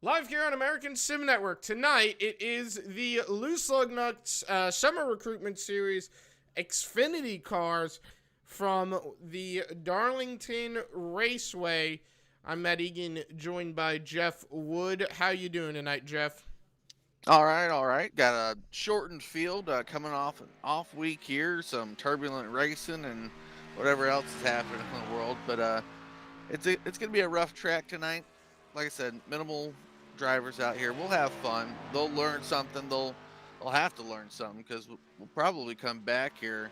Live here on American Sim Network. Tonight, it is the Loose Lugnuts Summer Recruitment Series Xfinity cars from the Darlington Raceway. I'm Matt Egan, joined by Jeff Wood. How you doing tonight, Jeff? All right, all right. Got a shortened field coming off an off week here, some turbulent racing and whatever else is happening in the world. But it's gonna be a rough track tonight. Like I said, minimal drivers out here. We'll have fun. They'll learn something. They'll have to learn something because we'll probably come back here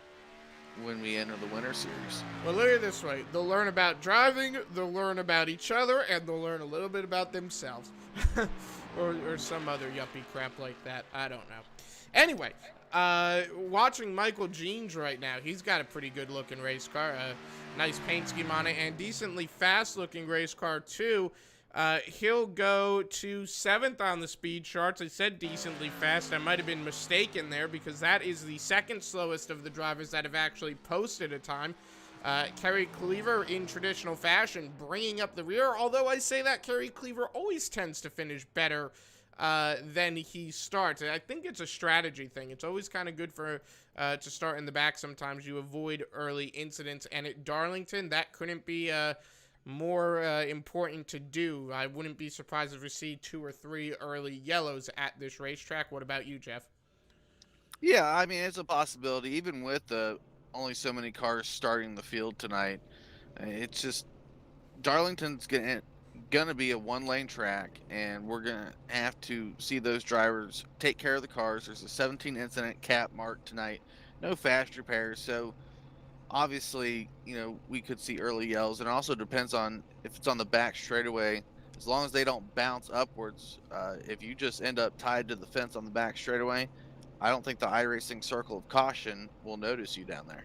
when we enter the winter series. Well, look at it this way. They'll learn about driving, they'll learn about each other, and they'll learn a little bit about themselves. or some other yuppie crap like that. I don't know. Anyway, watching Michael Jeans right now. He's got a pretty good-looking race car. Nice paint scheme on it, and decently fast-looking race car, too. He'll go to 7th on the speed charts. I said decently fast. I might have been mistaken there because that is the second slowest of the drivers that have actually posted a time. Kerry Cleaver, in traditional fashion, bringing up the rear. Although I say that, Kerry Cleaver always tends to finish better than he starts. I think it's a strategy thing. It's always kind of good for to start in the back sometimes. You avoid early incidents. And at Darlington, that couldn't be more important to do. I wouldn't be surprised if we see 2 or 3 early yellows at this racetrack. What about you, Jeff? Yeah, I mean it's a possibility. Even with only so many cars starting the field tonight, it's just Darlington's gonna be a one-lane track, and we're gonna have to see those drivers take care of the cars. There's a 17 incident cap mark tonight, no fast repairs, so obviously, we could see early yells, and it also depends on if it's on the back straightaway. As long as they don't bounce upwards, if you just end up tied to the fence on the back straightaway, I don't think the iRacing circle of caution will notice you down there.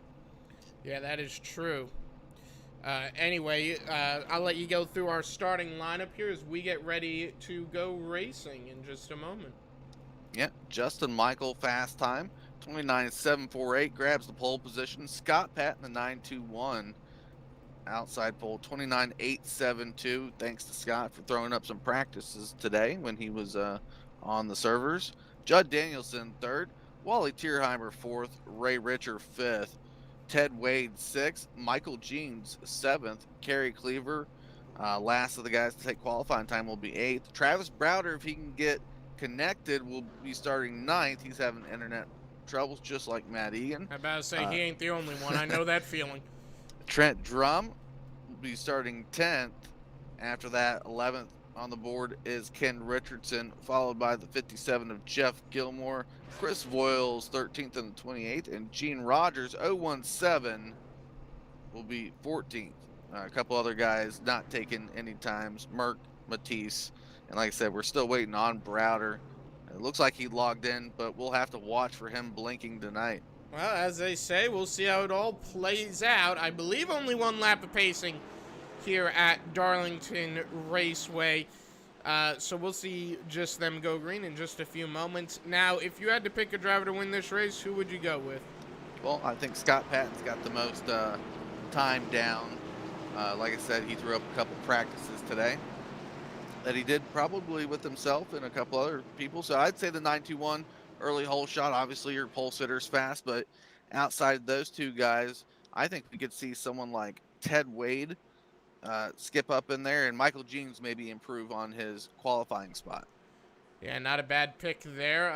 Yeah, that is true. Anyway, I'll let you go through our starting lineup here as we get ready to go racing in just a moment. Yeah, Justin Michael fast time, 29.748, grabs the pole position. Scott Patton, the 921 outside pole, 29.872. Thanks to Scott for throwing up some practices today when he was on the servers. Judd Danielson, third. Wally Tierheimer, fourth. Ray Richer, fifth. Ted Wade, 6th. Michael Jeans, 7th. Kerry Cleaver, last of the guys to take qualifying time, will be 8th. Travis Browder, if he can get connected, will be starting 9th. He's having internet troubles just like Matt Egan. I'm about to say he ain't the only one. I know that feeling. Trent Drum will be starting 10th. After that, 11th on the board is Ken Richardson, followed by the 57 of Jeff Gilmore. Chris Voiles, 13th and 28th, and Gene Rogers, 017, will be 14th. A couple other guys not taking any times, Merck, Matisse, and like I said, we're still waiting on Browder. It looks like he logged in, but we'll have to watch for him blinking tonight. Well, as they say, we'll see how it all plays out. I believe only 1 lap of pacing here at Darlington Raceway. So we'll see just them go green in just a few moments. Now, if you had to pick a driver to win this race, who would you go with? Well, I think Scott Patton's got the most time down. Like I said, he threw up a couple practices today that he did probably with himself and a couple other people. So I'd say the 921 early hole shot. Obviously, your pole sitter's fast, but outside those two guys, I think we could see someone like Ted Wade skip up in there, and Michael Jeans maybe improve on his qualifying spot. Yeah, not a bad pick there.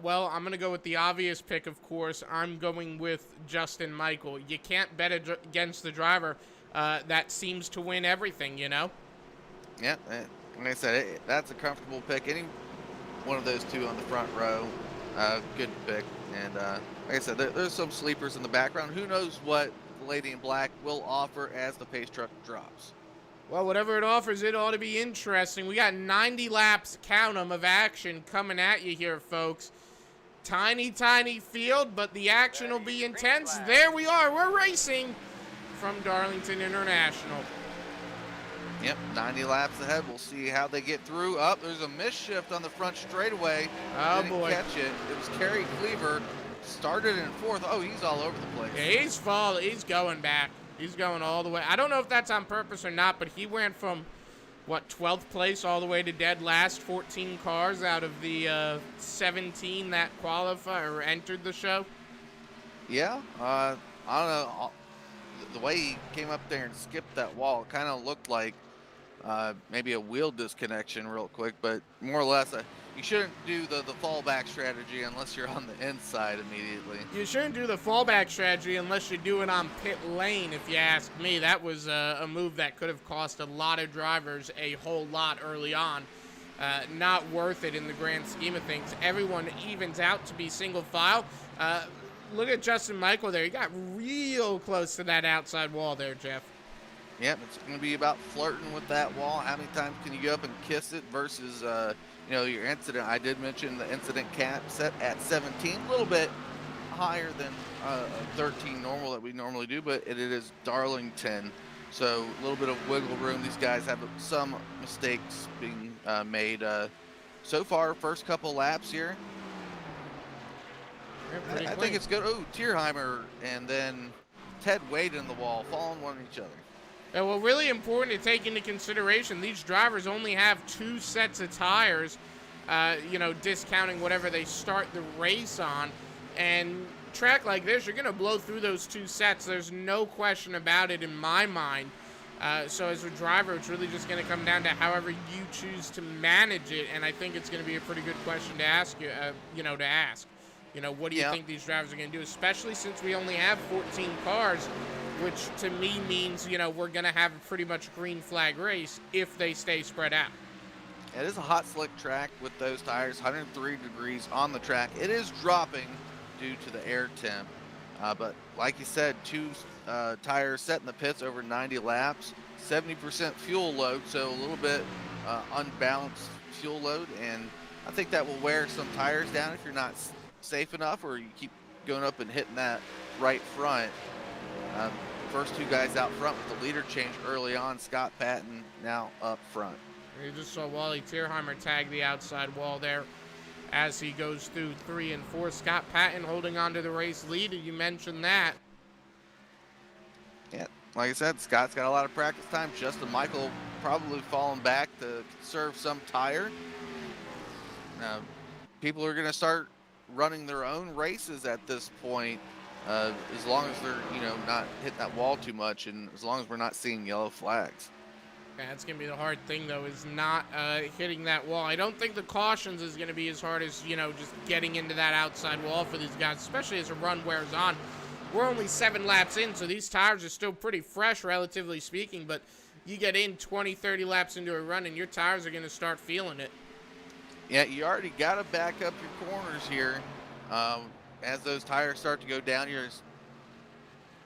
Well, I'm going to go with the obvious pick, of course. I'm going with Justin Michael. You can't bet against the driver that seems to win everything, you know? Yeah, like I said, that's a comfortable pick. Any one of those two on the front row, good pick. And like I said, there's some sleepers in the background. Who knows what the Lady in Black will offer as the pace truck drops. Well, whatever it offers, it ought to be interesting. We got 90 laps, count them, of action coming at you here, folks. Tiny, tiny field, but the action will be intense. There we are. We're racing from Darlington International. Yep, 90 laps ahead. We'll see how they get through. Up, there's a misshift on the front straightaway. Oh, Didn't boy. catch it. It was Kerry Cleaver. Started in 4th. Oh, he's all over the place. Yeah, he's falling. He's going back. He's going all the way. I don't know if that's on purpose or not, but he went from what, 12th place all the way to dead last, 14 cars out of the 17 that qualify or entered the show. Yeah, I don't know. The way he came up there and skipped that wall, it kind of looked like maybe a wheel disconnection real quick, but more or less, you shouldn't do the fallback strategy unless you're on the inside immediately. You shouldn't do the fallback strategy unless you do it on pit lane, if you ask me. That was a move that could have cost a lot of drivers a whole lot early on. Not worth it in the grand scheme of things. Everyone evens out to be single file. Look at Justin Michael there. He got real close to that outside wall there, Jeff. Yep, it's going to be about flirting with that wall. How many times can you go up and kiss it versus, your incident. I did mention the incident cap set at 17, a little bit higher than 13 normal that we normally do, but it is Darlington. So a little bit of wiggle room. These guys have some mistakes being made. So far, first couple laps here. I think it's good. Oh, Tierheimer and then Ted Wade in the wall, following one each other. Well, really important to take into consideration, these drivers only have 2 sets of tires, discounting whatever they start the race on. And track like this, you're going to blow through those 2 sets. There's no question about it in my mind. So as a driver, it's really just going to come down to however you choose to manage it. And I think it's going to be a pretty good question to ask you, to ask. What do you think these drivers are going to do, especially since we only have 14 cars, which to me means, we're going to have a pretty much green flag race if they stay spread out. It is a hot, slick track with those tires, 103 degrees on the track. It is dropping due to the air temp. But like you said, 2 tires set in the pits over 90 laps, 70% fuel load, so a little bit unbalanced fuel load. And I think that will wear some tires down if you're not safe enough, or you keep going up and hitting that right front. First 2 guys out front with the leader change early on. Scott Patton now up front. You just saw Wally Tierheimer tag the outside wall there as he goes through 3 and 4. Scott Patton holding on to the race lead. You mentioned that. Yeah, like I said, Scott's got a lot of practice time. Justin Michael probably falling back to conserve some tire. People are going to start running their own races at this point, as long as they're not hitting that wall too much, and as long as we're not seeing yellow flags. Yeah, that's gonna be the hard thing though, is not hitting that wall. I don't think the cautions is gonna be as hard as just getting into that outside wall for these guys, especially as the run wears on. We're only 7 laps in, so these tires are still pretty fresh, relatively speaking, but you get in 20-30 laps into a run and your tires are gonna start feeling it. Yeah, you already got to back up your corners here. As those tires start to go down, you're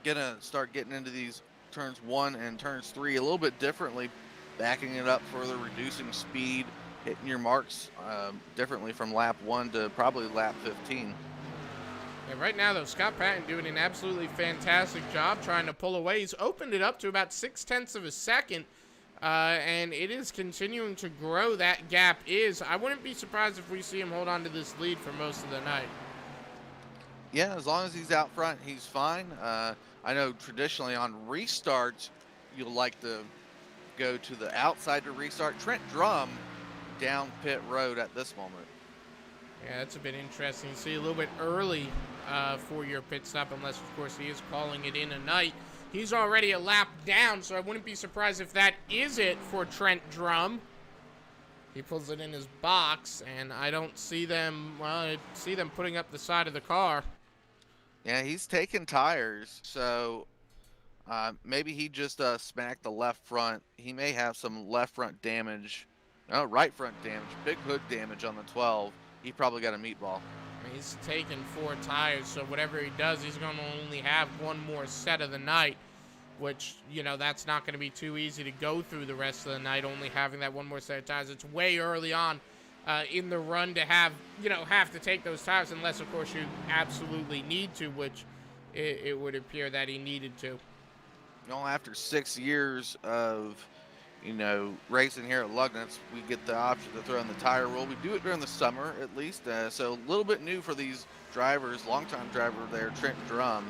going to start getting into these turns 1 and turns 3 a little bit differently, backing it up further, reducing speed, hitting your marks differently from lap 1 to probably lap 15. Yeah, right now, though, Scott Patton doing an absolutely fantastic job trying to pull away. He's opened it up to about 0.6 of a second. And it is continuing to grow. That gap is. I wouldn't be surprised if we see him hold on to this lead for most of the night. Yeah, as long as he's out front, he's fine. I know traditionally on restarts, you'll like to go to the outside to restart. Trent Drum down pit road at this moment. Yeah, that's a bit interesting. You see a little bit early for your pit stop, unless, of course, he is calling it in a night. He's already a lap down, so I wouldn't be surprised if that is it for Trent Drum. He pulls it in his box, and I don't see them, I see them putting up the side of the car. Yeah, he's taking tires, so maybe he just smacked the left front. He may have some left front damage, right front damage, big hood damage on the 12. He probably got a meatball. He's taken 4 tires, so whatever he does, he's going to only have 1 more set of the night, which, that's not going to be too easy to go through the rest of the night, only having that 1 more set of tires. It's way early on in the run to have to take those tires, unless, of course, you absolutely need to, which it would appear that he needed to. After 6 years of racing here at Lugnuts, we get the option to throw in the tire rule. We do it during the summer, at least, so a little bit new for these drivers. Longtime driver there, Trent Drum.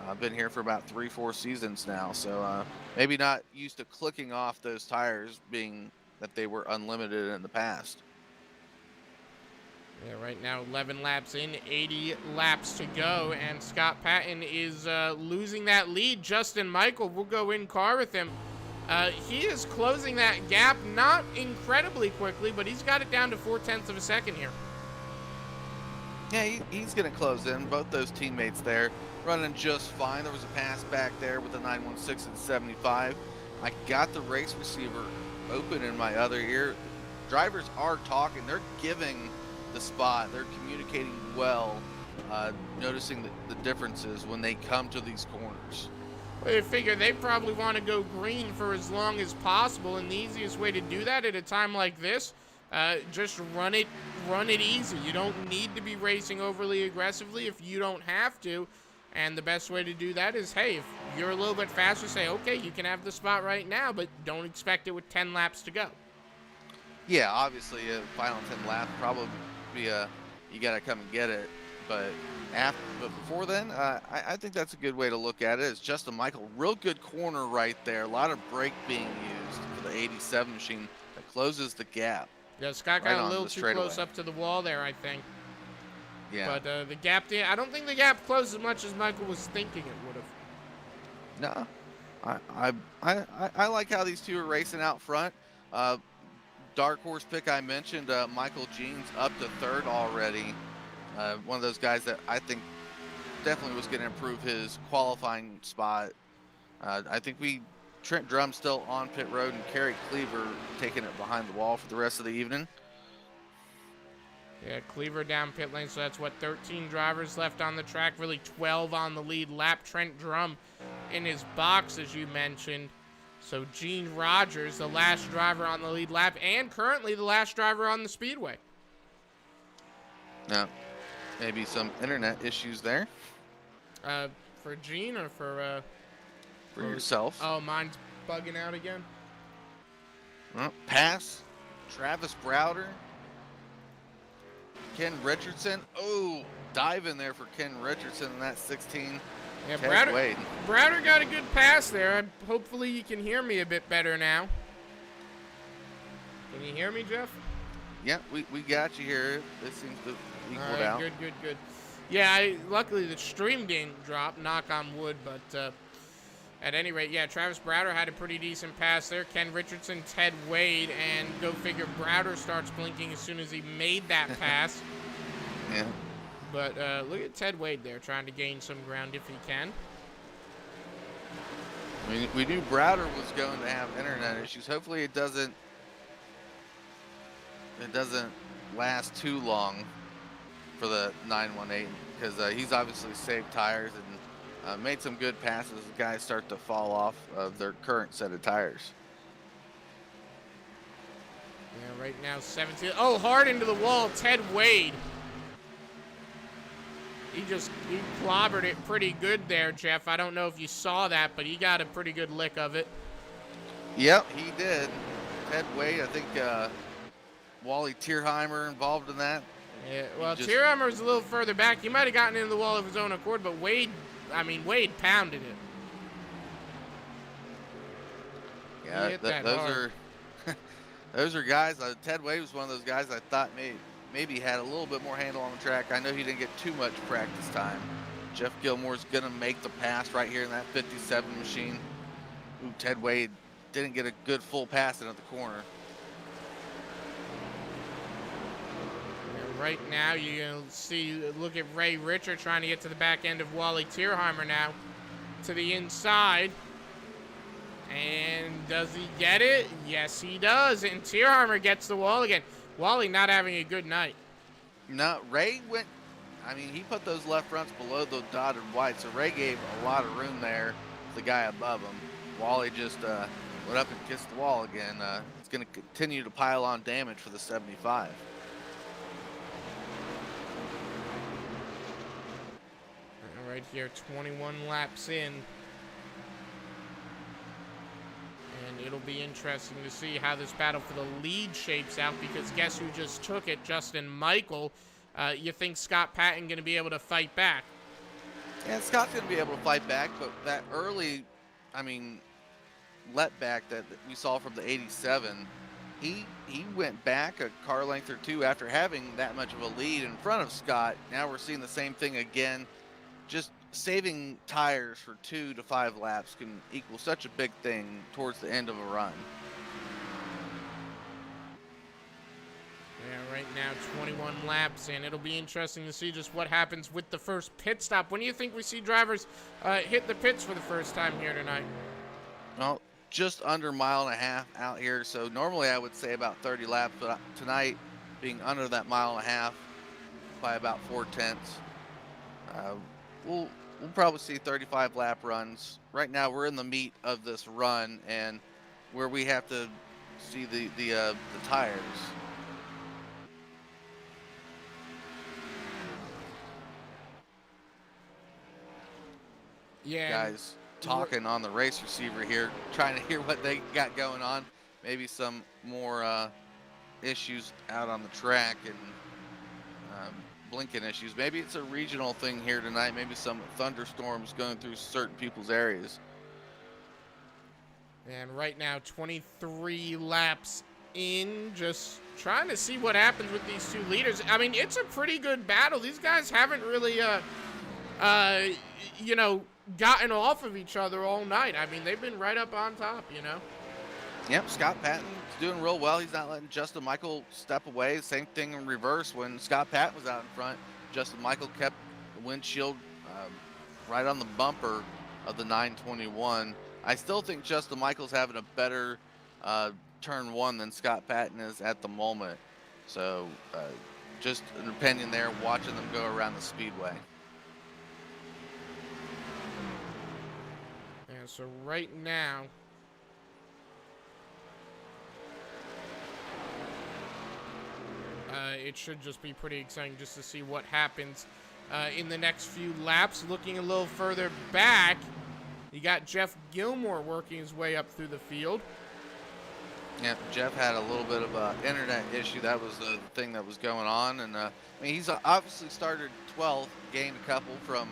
I've been here for about 3-4 seasons now, so maybe not used to clicking off those tires, being that they were unlimited in the past. Yeah, right now 11 laps in, 80 laps to go, and Scott Patton is losing that lead. Justin Michael will go in car with him. He is closing that gap, not incredibly quickly, but he's got it down to 0.4 of a second here. Yeah, he's going to close in. Both those teammates there running just fine. There was a pass back there with the 916 and 75. I got the race receiver open in my other ear. Drivers are talking. They're giving the spot. They're communicating well, noticing the differences when they come to these corners. Well, you figure they probably want to go green for as long as possible, and the easiest way to do that at a time like this, just run it easy. You don't need to be racing overly aggressively if you don't have to. And the best way to do that is, hey, if you're a little bit faster, say, okay, you can have the spot right now, but don't expect it with 10 laps to go. Yeah, obviously, a final 10 laps probably you got to come and get it. But before then, I think that's a good way to look at it. It's Justin Michael, real good corner right there. A lot of brake being used for the 87 machine that closes the gap. Yeah, Scott got a little too close up to the wall there, I think. Yeah. But the gap, I don't think the gap closed as much as Michael was thinking it would have. No, I like how these two are racing out front. Dark horse pick I mentioned, Michael Jeans up to third already. One of those guys that I think definitely was going to improve his qualifying spot. I think Trent Drum still on pit road, and Kerry Cleaver taking it behind the wall for the rest of the evening. Yeah, Cleaver down pit lane, so that's what, 13 drivers left on the track, really 12 on the lead lap. Trent Drum in his box, as you mentioned. So Gene Rogers, the last driver on the lead lap, and currently the last driver on the speedway. Now, maybe some internet issues there. For Gene or for yourself? Oh, mine's bugging out again. Well, pass. Travis Browder. Ken Richardson. Oh, dive in there for Ken Richardson in that 16. Yeah, Browder got a good pass there. Hopefully you can hear me a bit better now. Can you hear me, Jeff? Yeah, we got you here. This seems to equal out. Good. Yeah, luckily the stream didn't drop, knock on wood, but at any rate, yeah, Travis Browder had a pretty decent pass there. Ken Richardson, Ted Wade, and go figure Browder starts blinking as soon as he made that pass. Yeah. But look at Ted Wade there trying to gain some ground if he can. We knew Browder was going to have internet issues. Hopefully it doesn't last too long for the 918, because he's obviously saved tires and made some good passes as guys start to fall off of their current set of tires. Yeah, right now 17. Oh, hard into the wall, Ted Wade. He clobbered it pretty good there, Jeff. I don't know if you saw that, but he got a pretty good lick of it. Yep, he did. Ted Wade, I think Wally Tierheimer involved in that. Yeah, well, Tierheimer was a little further back. He might have gotten into the wall of his own accord, but Wade pounded it. Yeah, those are guys. Ted Wade was one of those guys I thought maybe had a little bit more handle on the track. I know he didn't get too much practice time. Jeff Gilmore's going to make the pass right here in that 57 machine. Ooh, Ted Wade didn't get a good full pass in at the corner. Yeah, right now, you see, look at Ray Richard trying to get to the back end of Wally Tierheimer now. To the inside. And does he get it? Yes, he does. And Tierheimer gets the wall again. Wally not having a good night. No, Ray went, he put those left fronts below the dotted white, so Ray gave a lot of room there to the guy above him. Wally just went up and kissed the wall again. It's going to continue to pile on damage for the 75. Right here, 21 laps in. And it'll be interesting to see how this battle for the lead shapes out, because guess who just took it? Justin Michael. You think Scott Patton going to be able to fight back? And Scott's going to be able to fight back, but that early, I mean, let back that we saw from the 87, he went back a car length or two after having that much of a lead in front of Scott. Now we're seeing the same thing again. Just saving tires for 2 to 5 laps can equal such a big thing towards the end of a run. Yeah, right now 21 laps, and it'll be interesting to see just what happens with the first pit stop. When do you think we see drivers hit the pits for the first time here tonight? Well, just under a mile and a half out here. So normally I would say about 30 laps, but tonight being under that mile and a half by about 4/10, we'll probably see 35 lap runs. Right now we're in the meat of this run and where we have to see the tires. Yeah. Guys talking on the race receiver here, trying to hear what they got going on. Maybe some more issues out on the track and blinking issues. Maybe it's a regional thing here tonight. Maybe some thunderstorms going through certain people's areas. And right now 23 laps in, just trying to see what happens with these two leaders. I mean, it's a pretty good battle. These guys haven't really you know, gotten off of each other all night. I mean, they've been right up on top, you know. Yep, Scott Patton's doing real well. He's not letting Justin Michael step away. Same thing in reverse. When Scott Patton was out in front, Justin Michael kept the windshield right on the bumper of the 921. I still think Justin Michael's having a better turn one than Scott Patton is at the moment. So just an opinion there, watching them go around the speedway. Yeah, so right now, it should just be pretty exciting just to see what happens in the next few laps. Looking a little further back, you got Jeff Gilmore working his way up through the field. Yeah, Jeff had a little bit of an internet issue. That was the thing that was going on. And I mean, he's obviously started 12th, gained a couple from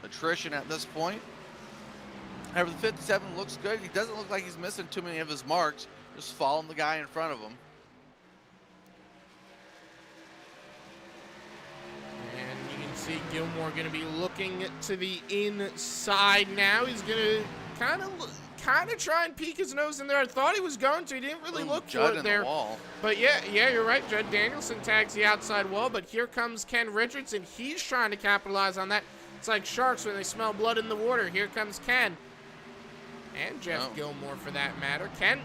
attrition at this point. However, the 57 looks good. He doesn't look like he's missing too many of his marks, just following the guy in front of him. And you can see Gilmore going to be looking to the inside now. He's going to kind of try and peek his nose in there. I thought he was going to. He didn't really look for it there. But yeah, you're right. Judd Danielson tags the outside wall, but here comes Ken Richardson. He's trying to capitalize on that. It's like sharks when they smell blood in the water. Here comes Ken. And Jeff Gilmore, for that matter. Ken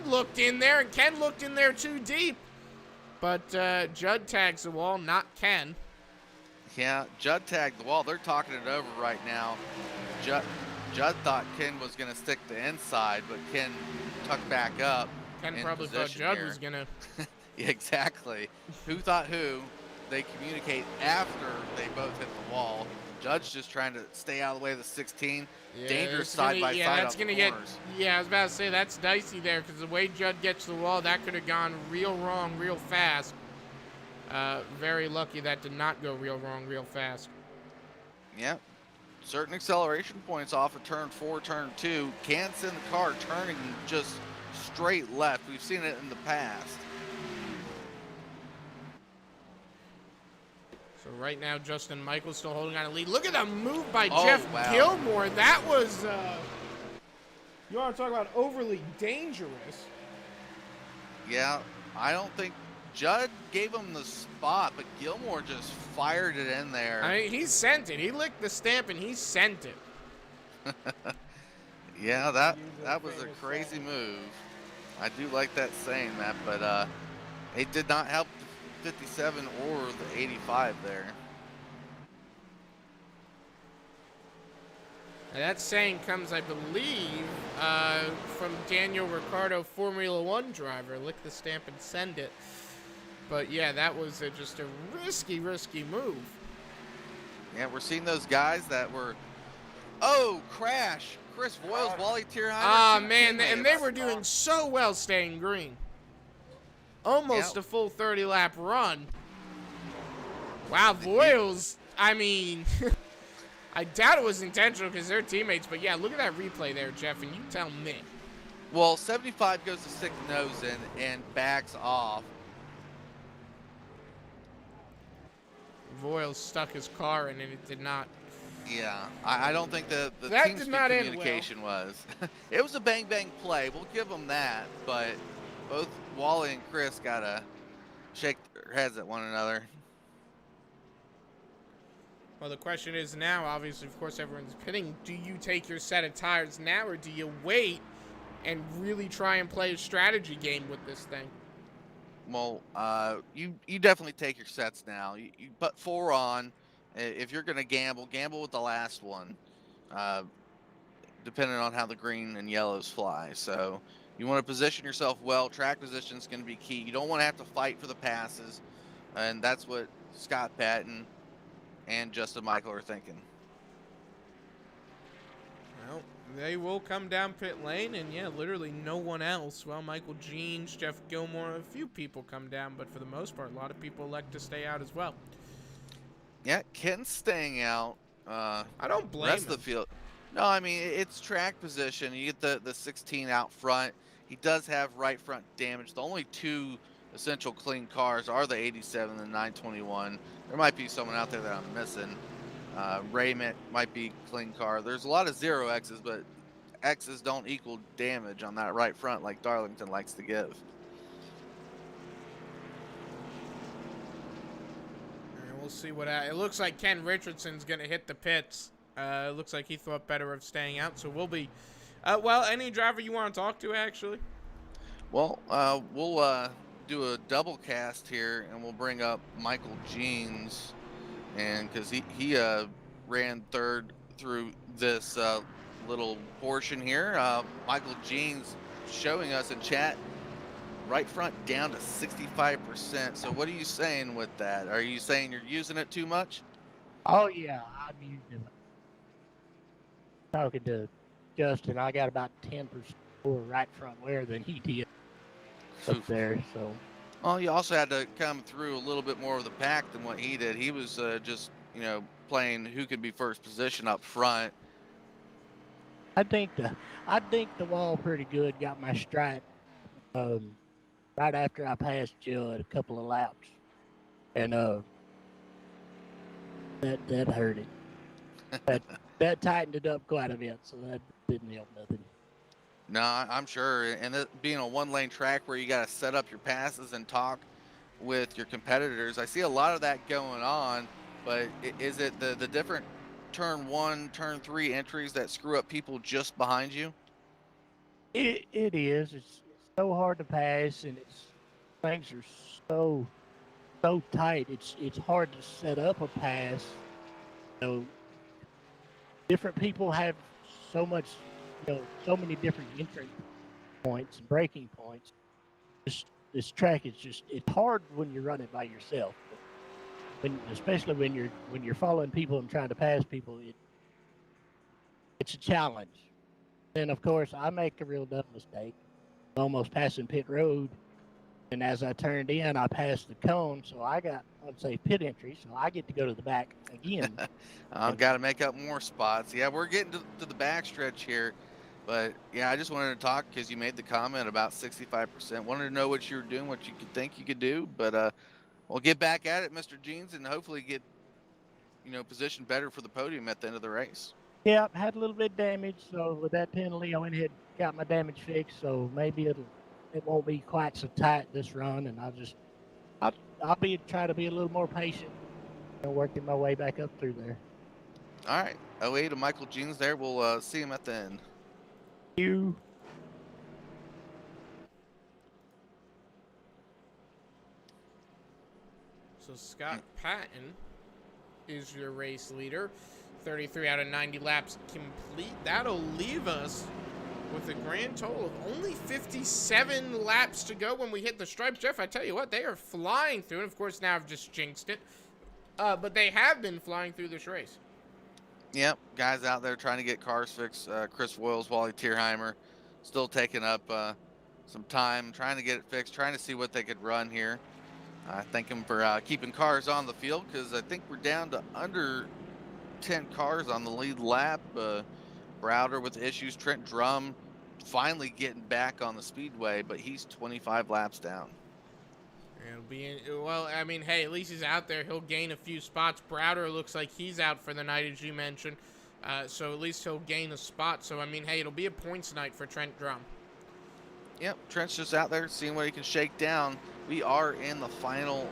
looked in there, and Ken looked in there too deep. But Judd tags the wall, not Ken. Yeah, Judd tagged the wall. They're talking it over right now. Judd thought Ken was going to stick the inside, but Ken tucked back up. Ken probably thought Judd was going to. Yeah, exactly. Who thought who? They communicate after they both hit the wall. Judd's just trying to stay out of the way of the 16. Yeah, dangerous side by side. That's gonna get. Yeah, I was about to say that's dicey there because the way Judd gets to the wall, that could have gone real wrong, real fast. Very lucky that did not go real wrong, real fast. Yep. Certain acceleration points off of turn 4, turn 2 can send the car turning just straight left. We've seen it in the past. So right now, Justin Michael's still holding on a lead. Look at the move by Jeff Gilmore. That was, you want to talk about overly dangerous. Yeah, I don't think Judd gave him the spot, but Gilmore just fired it in there. I mean, he sent it. He licked the stamp, and he sent it. Yeah, that was a crazy move. I do like that saying that, but it did not help 57 or the 85 there. Now that saying comes, I believe, from Daniel Ricciardo, Formula One driver. Lick the stamp and send it. But yeah, that was just a risky move. Yeah, we're seeing those guys that were, crash. Chris Voiles, Wally Tierheimer. Ah, man, and they were doing so well staying green. Almost a full 30-lap run. Wow, Voiles, I mean, I doubt it was intentional because they're teammates, but yeah, look at that replay there, Jeff, and you tell me. Well, 75 goes to stick the nose in and backs off. Royal stuck his car in and it did not. Yeah, I don't think the That did TeamSpeak not end well. communication was. It was a bang-bang play. We'll give them that, but both Wally and Chris got to shake their heads at one another. Well, the question is now, obviously, of course, everyone's pitting. Do you take your set of tires now, or do you wait and really try and play a strategy game with this thing? Well, you definitely take your sets now. You put 4 on. If you're going to gamble, gamble with the last one, uh, depending on how the green and yellows fly. So you want to position yourself well. Track position is going to be key. You don't want to have to fight for the passes, and that's what Scott Patton and Justin Michael are thinking. Well, they will come down pit lane, and yeah, literally no one else. Well, Michael Jeans, Jeff Gilmore, a few people come down, but for the most part, a lot of people elect to stay out as well. Yeah, Ken's staying out. I don't blame rest him. of the field. No, I mean, it's track position. You get the 16 out front. He does have right front damage. The only 2 essential clean cars are the 87 and the 921. There might be someone out there that I'm missing. Raymond might be clean car. There's a lot of 0Xs, but X's don't equal damage on that right front like Darlington likes to give. We'll see what it looks like. Ken Richardson's gonna hit the pits. It looks like he thought better of staying out, so we'll be. Well, any driver you want to talk to, actually? Well, we'll do a double cast here, and we'll bring up Michael Jeans, and because he ran third through this little portion here. Michael Jeans showing us in chat. Right front down to 65%. So what are you saying with that? Are you saying you're using it too much? Oh yeah, I'm using it. Talking to Justin, I got about 10% more right front wear than he did up there. So. Well, you also had to come through a little bit more of the pack than what he did. He was just playing who could be first position up front. I think the wall pretty good. Got my stripe. Right after I passed Judd a couple of laps, and that hurt it. that tightened it up quite a bit, so that didn't help nothing. No, I'm sure, and it being a 1-lane track where you got to set up your passes and talk with your competitors, I see a lot of that going on. But is it the different turn 1, turn 3 entries that screw up people just behind you? It is. It's so hard to pass, and things are so tight. It's hard to set up a pass. Different people have so much, so many different entry points and braking points. This track is it's hard when you're running by yourself. Especially when you're following people and trying to pass people, it's a challenge. And of course, I make a real dumb mistake, almost passing pit road, and as I turned in, I passed the cone, so I got, let's say, pit entry, so I get to go to the back again. I've got to make up more spots. Yeah, we're getting to the back stretch here, but yeah, I just wanted to talk because you made the comment about 65%. Wanted to know what you were doing, what you could think you could do, but we'll get back at it, Mr. Jeans, and hopefully get positioned better for the podium at the end of the race. Yeah, had a little bit of damage, so with that penalty, I went ahead and got my damage fixed, so maybe it won't be quite so tight this run, and I'll try to be a little more patient and working my way back up through there. All right, 08 to Michael Jeans there. We'll see him at the end. Thank you. So Scott Patton is your race leader. 33 out of 90 laps complete. That'll leave us with a grand total of only 57 laps to go when we hit the stripes. Jeff, I tell you what, they are flying through. And of course, now I've just jinxed it. But they have been flying through this race. Yep, guys out there trying to get cars fixed. Chris Woyles, Wally Tierheimer, still taking up some time, trying to get it fixed, trying to see what they could run here. I thank him for keeping cars on the field because I think we're down to under top 10 cars on the lead lap. Browder with issues. Trent Drum finally getting back on the speedway, but he's 25 laps down. It'll be well, I mean, hey, at least he's out there. He'll gain a few spots. Browder looks like he's out for the night, as you mentioned. So at least he'll gain a spot. So, I mean, hey, it'll be a points night for Trent Drum. Yep, Trent's just out there seeing what he can shake down. We are in the final,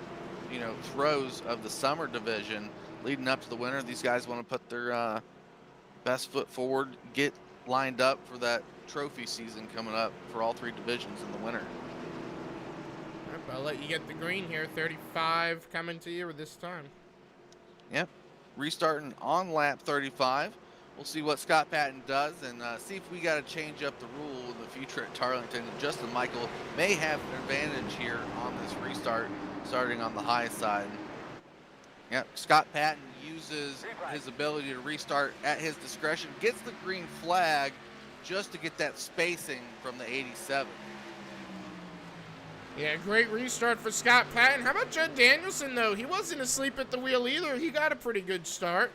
throes of the summer division leading up to the winter. These guys want to put their best foot forward, get lined up for that trophy season coming up for all three divisions in the winter. Yep, I'll let you get the green here. 35 coming to you this time. Yep, restarting on lap 35. We'll see what Scott Patton does and see if we got to change up the rule in the future at Darlington. Justin Michael may have an advantage here on this restart, starting on the high side. Yep, Scott Patton uses his ability to restart at his discretion, gets the green flag just to get that spacing from the 87. Yeah, great restart for Scott Patton. How about Judd Danielson, though? He wasn't asleep at the wheel either. He got a pretty good start.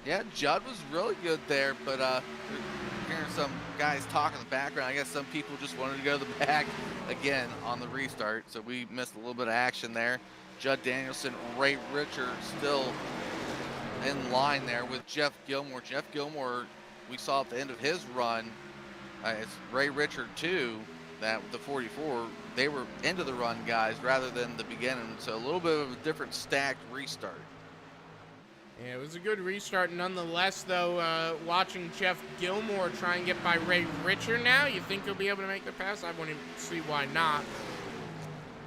Yeah, Judd was really good there, but hearing some guys talk in the background. I guess some people just wanted to go to the back again on the restart, so we missed a little bit of action there. Judd Danielson, Ray Richer still in line there with Jeff Gilmore. Jeff Gilmore, we saw at the end of his run, it's Ray Richer too, that with the 44, they were into the run guys rather than the beginning, so a little bit of a different stacked restart. Yeah, it was a good restart nonetheless, though. Watching Jeff Gilmore try and get by Ray Richer now, you think he'll be able to make the pass? I wouldn't see why not.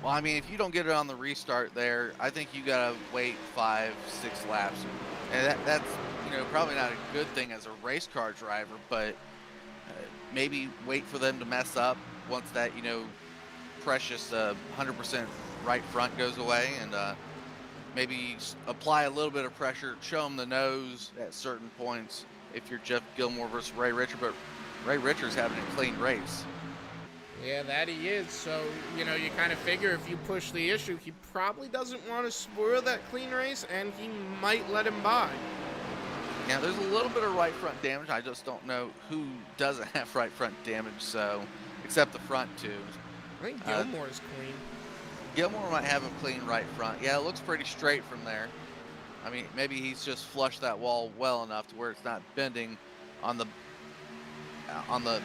Well, I mean, if you don't get it on the restart there, I think you got to wait 5-6 laps. And that's, probably not a good thing as a race car driver, but maybe wait for them to mess up once that, precious 100% right front goes away, and maybe apply a little bit of pressure, show them the nose at certain points if you're Jeff Gilmore versus Ray Richer, but Ray Richer's having a clean race. Yeah, that he is. So, you kind of figure if you push the issue, he probably doesn't want to spoil that clean race, and he might let him by. Yeah, there's a little bit of right front damage. I just don't know who doesn't have right front damage, so, except the front two. I think Gilmore's clean. Gilmore might have a clean right front. Yeah, it looks pretty straight from there. I mean, maybe he's just flushed that wall well enough to where it's not bending on the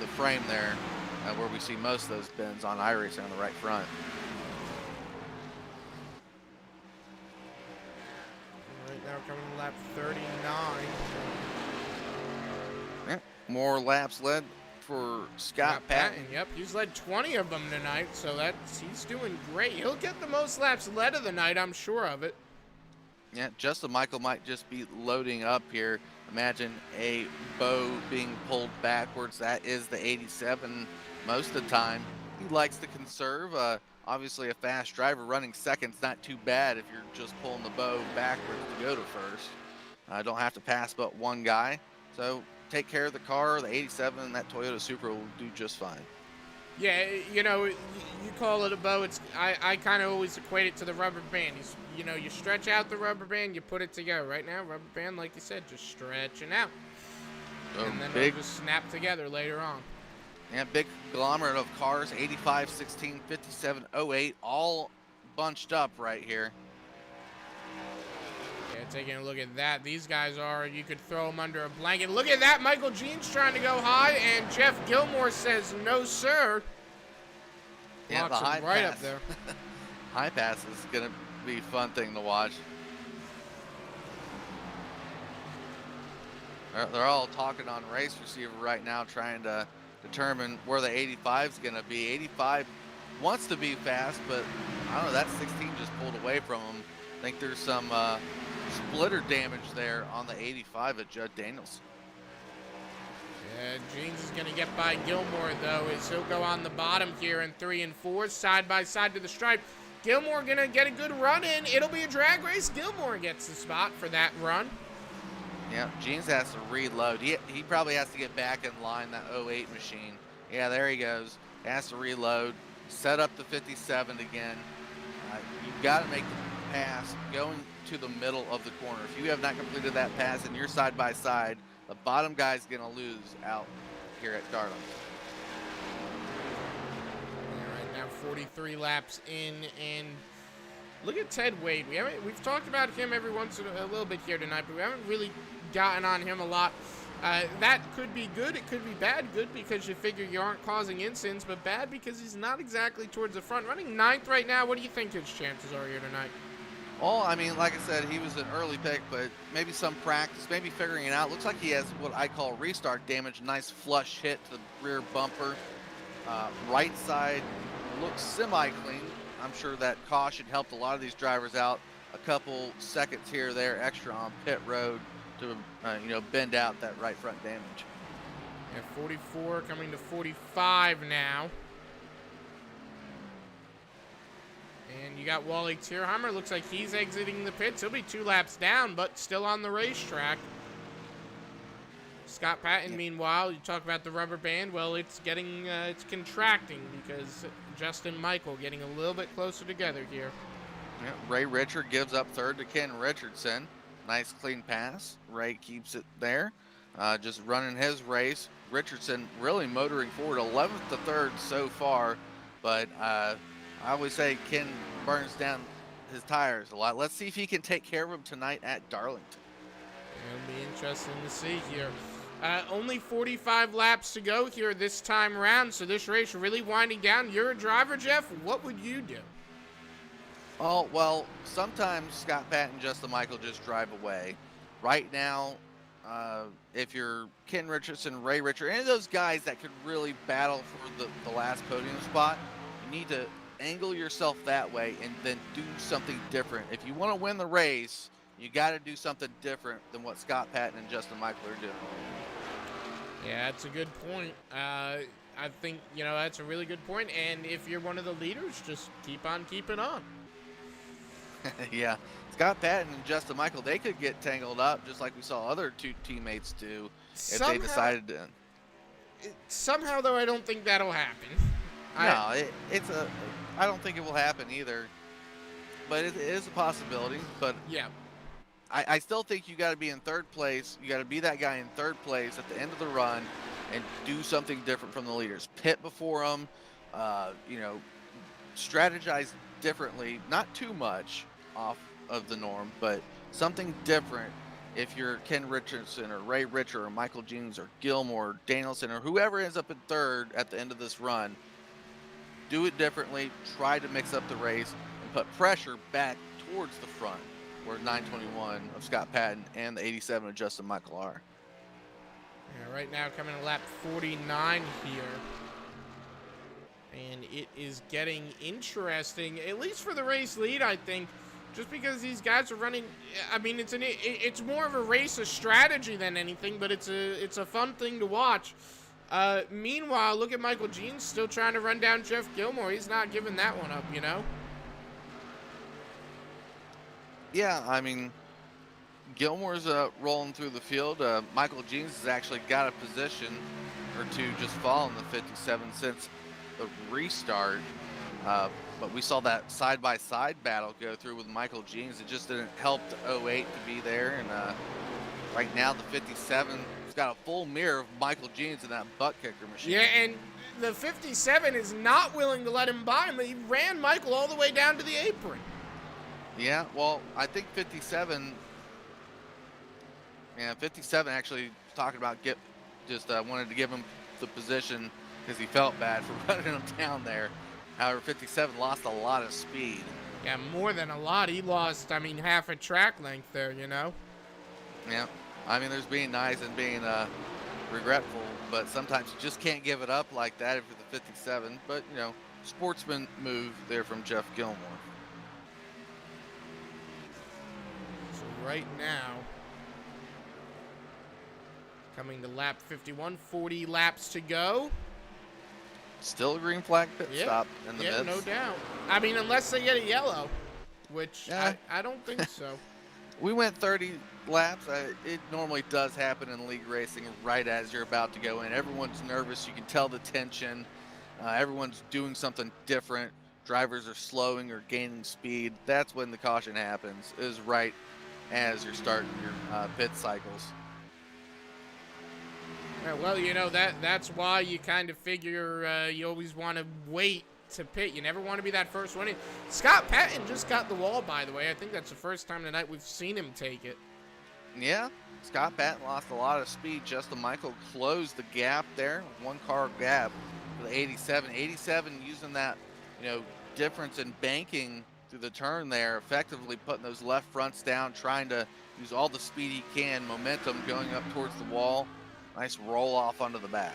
frame there, where we see most of those bends on iRacing on the right front. Right now coming to lap 39. Yeah, more laps led for Scott Patton. Yep, he's led 20 of them tonight, so he's doing great. He'll get the most laps led of the night, I'm sure of it. Yeah, Justin Michael might just be loading up here. Imagine a bow being pulled backwards. That is the 87 most of the time. He likes to conserve. Obviously, a fast driver running second's not too bad if you're just pulling the bow backwards to go to first. Don't have to pass but one guy. So take care of the car. The 87 and that Toyota Supra will do just fine. Yeah, you call it a bow. I kind of always equate it to the rubber band. You stretch out the rubber band, you put it together. Right now, rubber band, like you said, just stretching out. And then it'll just snap together later on. Yeah, big conglomerate of cars, 85, 16, 57, 08, all bunched up right here. Yeah, taking a look at that. These guys you could throw them under a blanket. Look at that. Michael Jean's trying to go high, and Jeff Gilmore says, no, sir. Yeah, the high right pass. Up there. High pass is going to be a fun thing to watch. They're all talking on race receiver right now, trying to determine where the 85 is going to be. 85 wants to be fast, but I don't know, that 16 just pulled away from him. I think there's some splitter damage there on the 85 at Judd Danielson. Yeah, Jeans is going to get by Gilmore, though, as he'll go on the bottom here in 3 and 4, side by side to the stripe. Gilmore going to get a good run in. It'll be a drag race. Gilmore gets the spot for that run. Yeah, Jeans has to reload. He probably has to get back in line, that 08 machine. Yeah, there he goes. He has to reload, set up the 57 again. You've got to make pass going to the middle of the corner. If you have not completed that pass and you're side by side, the bottom guy's going to lose out here at Darlington. All right, now 43 laps in, and look at Ted Wade. We've talked about him every once in a little bit here tonight, but we haven't really gotten on him a lot. That could be good. It could be bad. Good because you figure you aren't causing incidents, but bad because he's not exactly towards the front. Running 9th right now. What do you think his chances are here tonight? Well, I mean, like I said, he was an early pick, but maybe some practice, maybe figuring it out. Looks like he has what I call restart damage. Nice flush hit to the rear bumper. Right side looks semi-clean. I'm sure that caution helped a lot of these drivers out. A couple seconds here or there extra on pit road to bend out that right front damage. Yeah, 44 coming to 45 now. And you got Wally Tierheimer. Looks like he's exiting the pits. He'll be 2 laps down, but still on the racetrack. Scott Patton, meanwhile, you talk about the rubber band. Well, it's getting, it's contracting because Justin Michael getting a little bit closer together here. Yeah, Ray Richard gives up third to Ken Richardson. Nice clean pass. Ray keeps it there. Just running his race. Richardson really motoring forward, 11th to 3rd so far. But I always say Ken burns down his tires a lot. Let's see if he can take care of him tonight at Darlington. It'll be interesting to see here. Only 45 laps to go here this time around, so this race really winding down. You're a driver, Jeff. What would you do? Oh, well, sometimes Scott Patton and Justin Michael just drive away. Right now, if you're Ken Richardson, Ray Richard, any of those guys that could really battle for the last podium spot, you need to angle yourself that way and then do something different. If you want to win the race, you got to do something different than what Scott Patton and Justin Michael are doing. Yeah, that's a good point. I think, that's a really good point. And if you're one of the leaders, just keep on keeping on. Yeah, Scott Patton and Justin Michael, they could get tangled up just like we saw other two teammates do if they decided to. Somehow, though, I don't think that'll happen. No, I don't think it will happen either. But it is a possibility. But yeah, I still think you got to be in third place. You got to be that guy in third place at the end of the run and do something different from the leaders. Pit before them, strategize differently, not too much off of the norm, but something different. If you're Ken Richardson or Ray Richard or Michael Jeans or Gilmore, or Danielson, or whoever ends up in third at the end of this run, do it differently, try to mix up the race, and put pressure back towards the front, where 921 of Scott Patton and the 87 of Justin Michael are. Yeah, right now coming to lap 49 here. And it is getting interesting, at least for the race lead, I think. Just because these guys are running, I mean, it's more of a race of strategy than anything, but it's a fun thing to watch. Meanwhile, look at Michael Jeans still trying to run down Jeff Gilmore. He's not giving that one up, Yeah, I mean, Gilmore's rolling through the field. Michael Jeans has actually got a position or two just following the 57 since the restart. But we saw that side-by-side battle go through with Michael Jeans. It just didn't help the 08 to be there. And right now the 57 has got a full mirror of Michael Jeans in that butt kicker machine. Yeah, and the 57 is not willing to let him by him. He ran Michael all the way down to the apron. Yeah, well, I think 57 actually talking about wanted to give him the position because he felt bad for running him down there. However, 57 lost a lot of speed. Yeah, more than a lot. He lost, half a track length there, Yeah. I mean, there's being nice and being regretful, but sometimes you just can't give it up like that if you're the 57. But, sportsman move there from Jeff Gilmore. So right now, coming to lap 51, 40 laps to go. Still a green flag pit stop in the midst. Yeah, no doubt. Unless they get a yellow, which Yeah. I don't think so. We went 30 laps. It normally does happen in league racing right as you're about to go in. Everyone's nervous. You can tell the tension. Everyone's doing something different. drivers are slowing or gaining speed, that's when the caution happens, is right as you're starting your pit cycles. Yeah, well, you know, that's why you kind of figure you always want to wait to pit. You never want to be that first one in. Scott Patton just got the wall, by the way. I think that's the first time tonight we've seen him take it. Yeah, Scott Patton lost a lot of speed. Justin Michael closed the gap there, 1 car gap for the 87. 87 using that, difference in banking through the turn there, effectively putting those left fronts down, trying to use all the speed he can, momentum going up towards the wall. Nice roll off onto the back.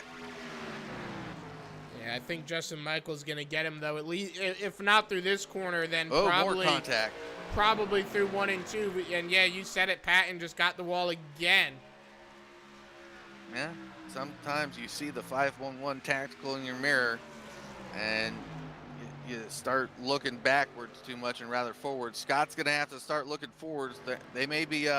Yeah, I think Justin Michael's going to get him, though, at least, if not through this corner, then more contact. Probably through 1 and 2. And yeah, you said it, Patton just got the wall again. Yeah, sometimes you see the 511 tactical in your mirror, and you start looking backwards too much and rather forwards. Scott's going to have to start looking forwards. They may be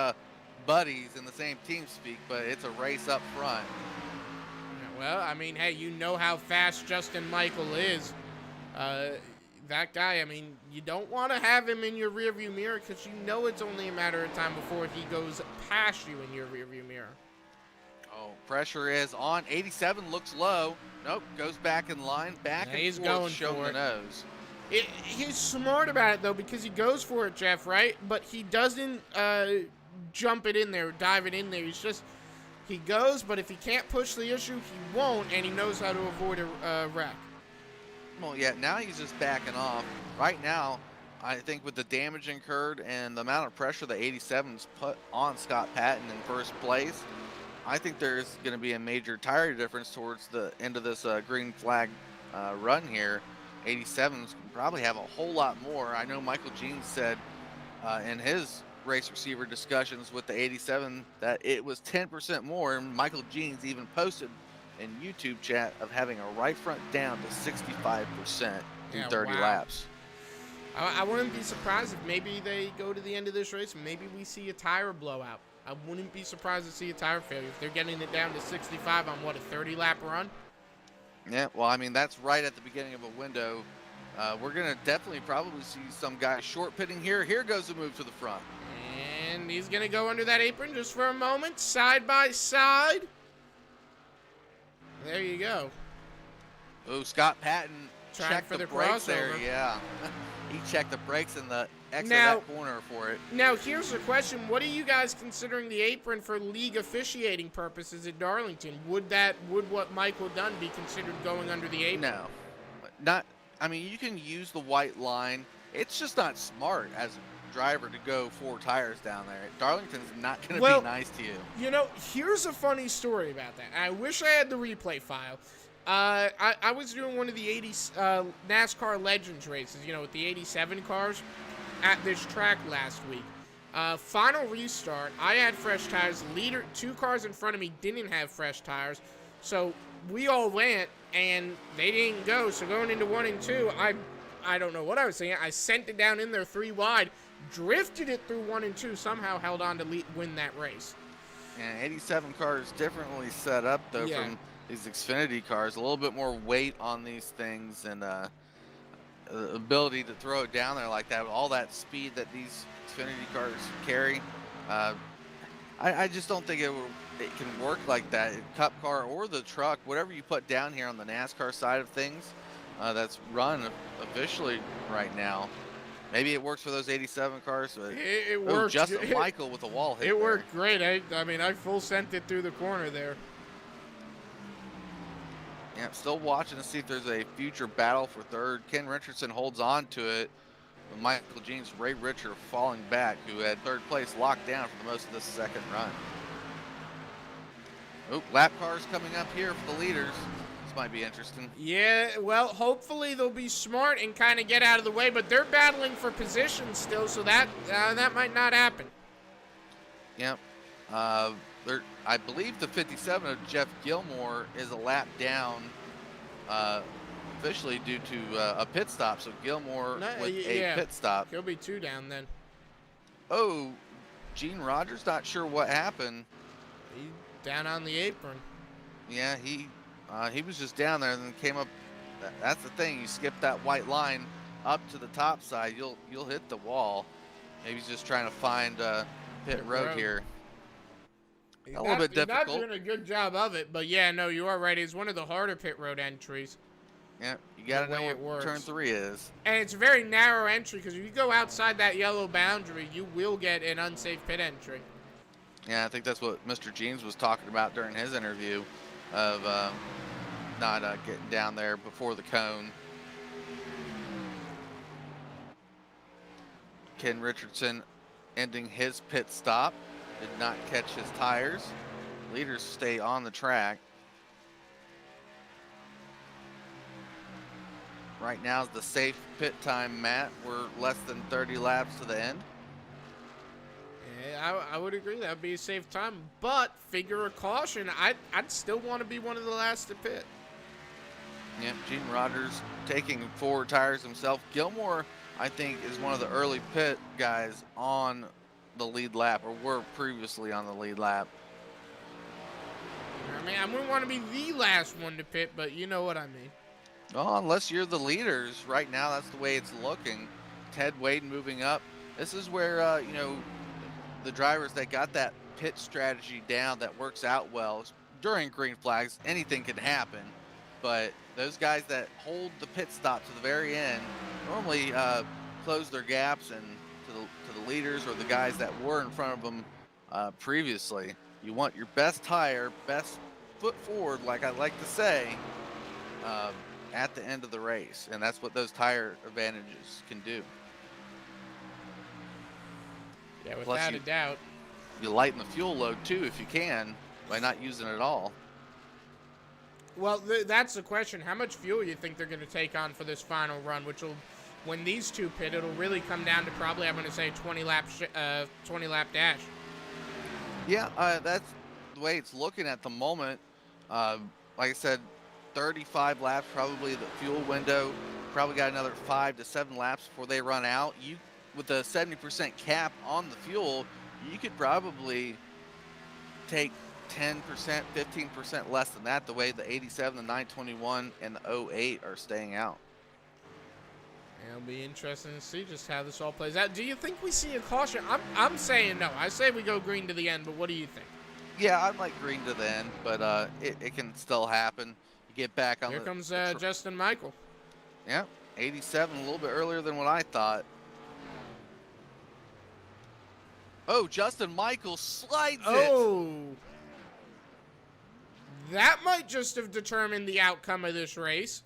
buddies in the same team speak, but it's a race up front. Yeah, well, I mean, hey, you know how fast Justin Michael is. That guy, I mean, you don't want to have him in your rearview mirror because you know it's only a matter of time before he goes past you in your rearview mirror. Oh, pressure is on. 87 looks low. Nope, goes back in line. Back and he's forth, going showing the nose. He's smart about it, though, because he goes for it, Jeff, right? But he doesn't jump it in there, dive it in there. He goes, but if he can't push the issue, he won't, and he knows how to avoid a wreck. Well, yeah, now he's just backing off. Right now, I think with the damage incurred and the amount of pressure that 87's put on Scott Patton in first place, I think there's going to be a major tire difference towards the end of this green flag run here. 87's can probably have a whole lot more. I know Michael Jean said in his race receiver discussions with the 87 that it was 10% more, and Michael Jean's even posted in YouTube chat of having a right front down to 65% in 30 laps. I wouldn't be surprised if maybe they go to the end of this race and maybe we see a tire blowout. I wouldn't be surprised to see a tire failure if they're getting it down to 65 on, what, a 30-lap run? Yeah, well, I mean, that's right at the beginning of a window. We're going to definitely probably see some guy short pitting here. Here goes the move to the front. And he's going to go under that apron just for a moment, side by side. There you go. Oh, Scott Patton checked for the the brakes crossover. there. Yeah, he checked the brakes in the exit Now- of that corner for it. Now, here's the question. What are you guys considering the apron for league officiating purposes at Darlington? Would what Michael done be considered going under the apron? No, not. I mean, you can use the white line. It's just not smart as a driver to go 4 tires down there. Darlington's not going to be nice to you. You know, here's a funny story about that. I wish I had the replay file. I was doing one of the 80s NASCAR Legends races, with the 87 cars at this track last week. Final restart, I had fresh tires. Leader, 2 cars in front of me didn't have fresh tires. So we all went, and they didn't go. So going into 1 and 2, I don't know what I was saying. I sent it down in there 3 wide, drifted it through 1 and 2, somehow held on to win that race. And 87 cars differently set up, though, from these Xfinity cars. A little bit more weight on these things and ability to throw it down there like that. With all that speed that these Xfinity cars carry, I just don't think it can work like that. Cup car or the truck, whatever you put down here on the NASCAR side of things, that's run officially right now. Maybe it works for those 87 cars. But it worked. Justin Michael with a wall hit. It worked great. I mean, I full sent it through the corner there. Yeah, still watching to see if there's a future battle for third. Ken Richardson holds on to it. With Michael Jean's Ray Richer falling back, who had third place locked down for the most of this second run. Oh, lap cars coming up here for the leaders. This might be interesting. Yeah, well, hopefully they'll be smart and kind of get out of the way, but they're battling for position still, so that might not happen. Yep. I believe the 57 of Jeff Gilmore is a lap down officially due to a pit stop. So Gilmore with a pit stop. He'll be 2 down then. Oh, Gene Rogers, not sure what happened. He's down on the apron. Yeah, he was just down there and then came up. That's the thing. You skip that white line up to the top side, you'll hit the wall. Maybe he's just trying to find pit road here. A little bit He's not difficult. doing a good job of it, but yeah, no, you are right. It's one of the harder pit road entries. Yeah, you gotta know it where works. turn 3 is. And it's a very narrow entry because if you go outside that yellow boundary, you will get an unsafe pit entry. Yeah, I think that's what Mr. Jeans was talking about during his interview of not getting down there before the cone. Ken Richardson ending his pit stop. Did not catch his tires. Leaders stay on the track. Right now is the safe pit time, Matt. We're less than 30 laps to the end. Yeah, I would agree that would be a safe time, but figure of caution, I'd still want to be one of the last to pit. Yeah, Gene Rogers taking 4 tires himself. Gilmore, I think, is one of the early pit guys on the lead lap, or were previously on the lead lap. I mean, I wouldn't want to be the last one to pit, but you know what I mean. Well, unless you're the leaders, right now that's the way it's looking. Ted Wade moving up. This is where, you know, the drivers that got that pit strategy down that works out well during green flags, anything can happen. But those guys that hold the pit stop to the very end normally close their gaps and to the leaders or the guys that were in front of them previously. You want your best tire, best foot forward, like I like to say, at the end of the race, and that's what those tire advantages can do. Yeah, without a doubt. You lighten the fuel load too if you can by not using it all. Well, that's the question. How much fuel you think they're going to take on for this final run, which will, when these two pit, it'll really come down to probably, I'm going to say, 20 lap dash. Yeah, that's the way it's looking at the moment. Like I said, 35 laps, probably the fuel window. Probably got another 5 to 7 laps before they run out. With a 70% cap on the fuel, you could probably take 10%, 15% less than that, the way the 87, the 921, and the 08 are staying out. It'll be interesting to see just how this all plays out. Do you think we see a caution? I'm saying no. I say we go green to the end, but what do you think? Yeah, I'd like green to the end, but it can still happen. You get back on Here comes Justin Michael. Yeah, 87, a little bit earlier than what I thought. Oh, Justin Michael slides it. Oh. That might just have determined the outcome of this race.